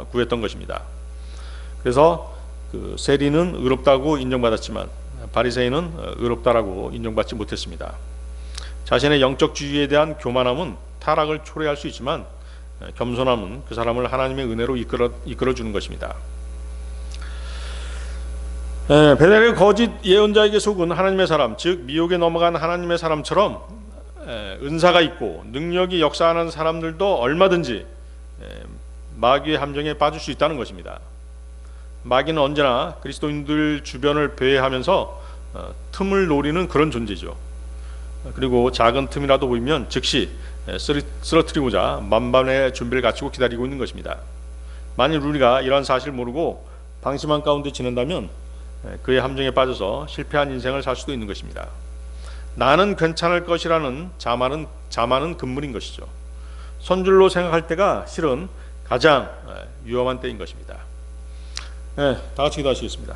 Speaker 1: 구했던 것입니다. 그래서 그 세리는 의롭다고 인정받았지만 바리새인은 의롭다라고 인정받지 못했습니다. 자신의 영적 지위에 대한 교만함은 타락을 초래할 수 있지만 겸손함은 그 사람을 하나님의 은혜로 이끌어주는 것입니다. 베델의 거짓 예언자에게 속은 하나님의 사람, 즉 미혹에 넘어간 하나님의 사람처럼 은사가 있고 능력이 역사하는 사람들도 얼마든지 마귀의 함정에 빠질 수 있다는 것입니다. 마귀는 언제나 그리스도인들 주변을 배회하면서 틈을 노리는 그런 존재죠. 그리고 작은 틈이라도 보이면 즉시 쓰러뜨리고자 만반의 준비를 갖추고 기다리고 있는 것입니다. 만일 우리가 이런 사실을 모르고 방심한 가운데 지낸다면 그의 함정에 빠져서 실패한 인생을 살 수도 있는 것입니다. 나는 괜찮을 것이라는 자만은 금물인 것이죠. 손줄로 생각할 때가 실은 가장 위험한 때인 것입니다. 네, 다 같이 기도하시겠습니다.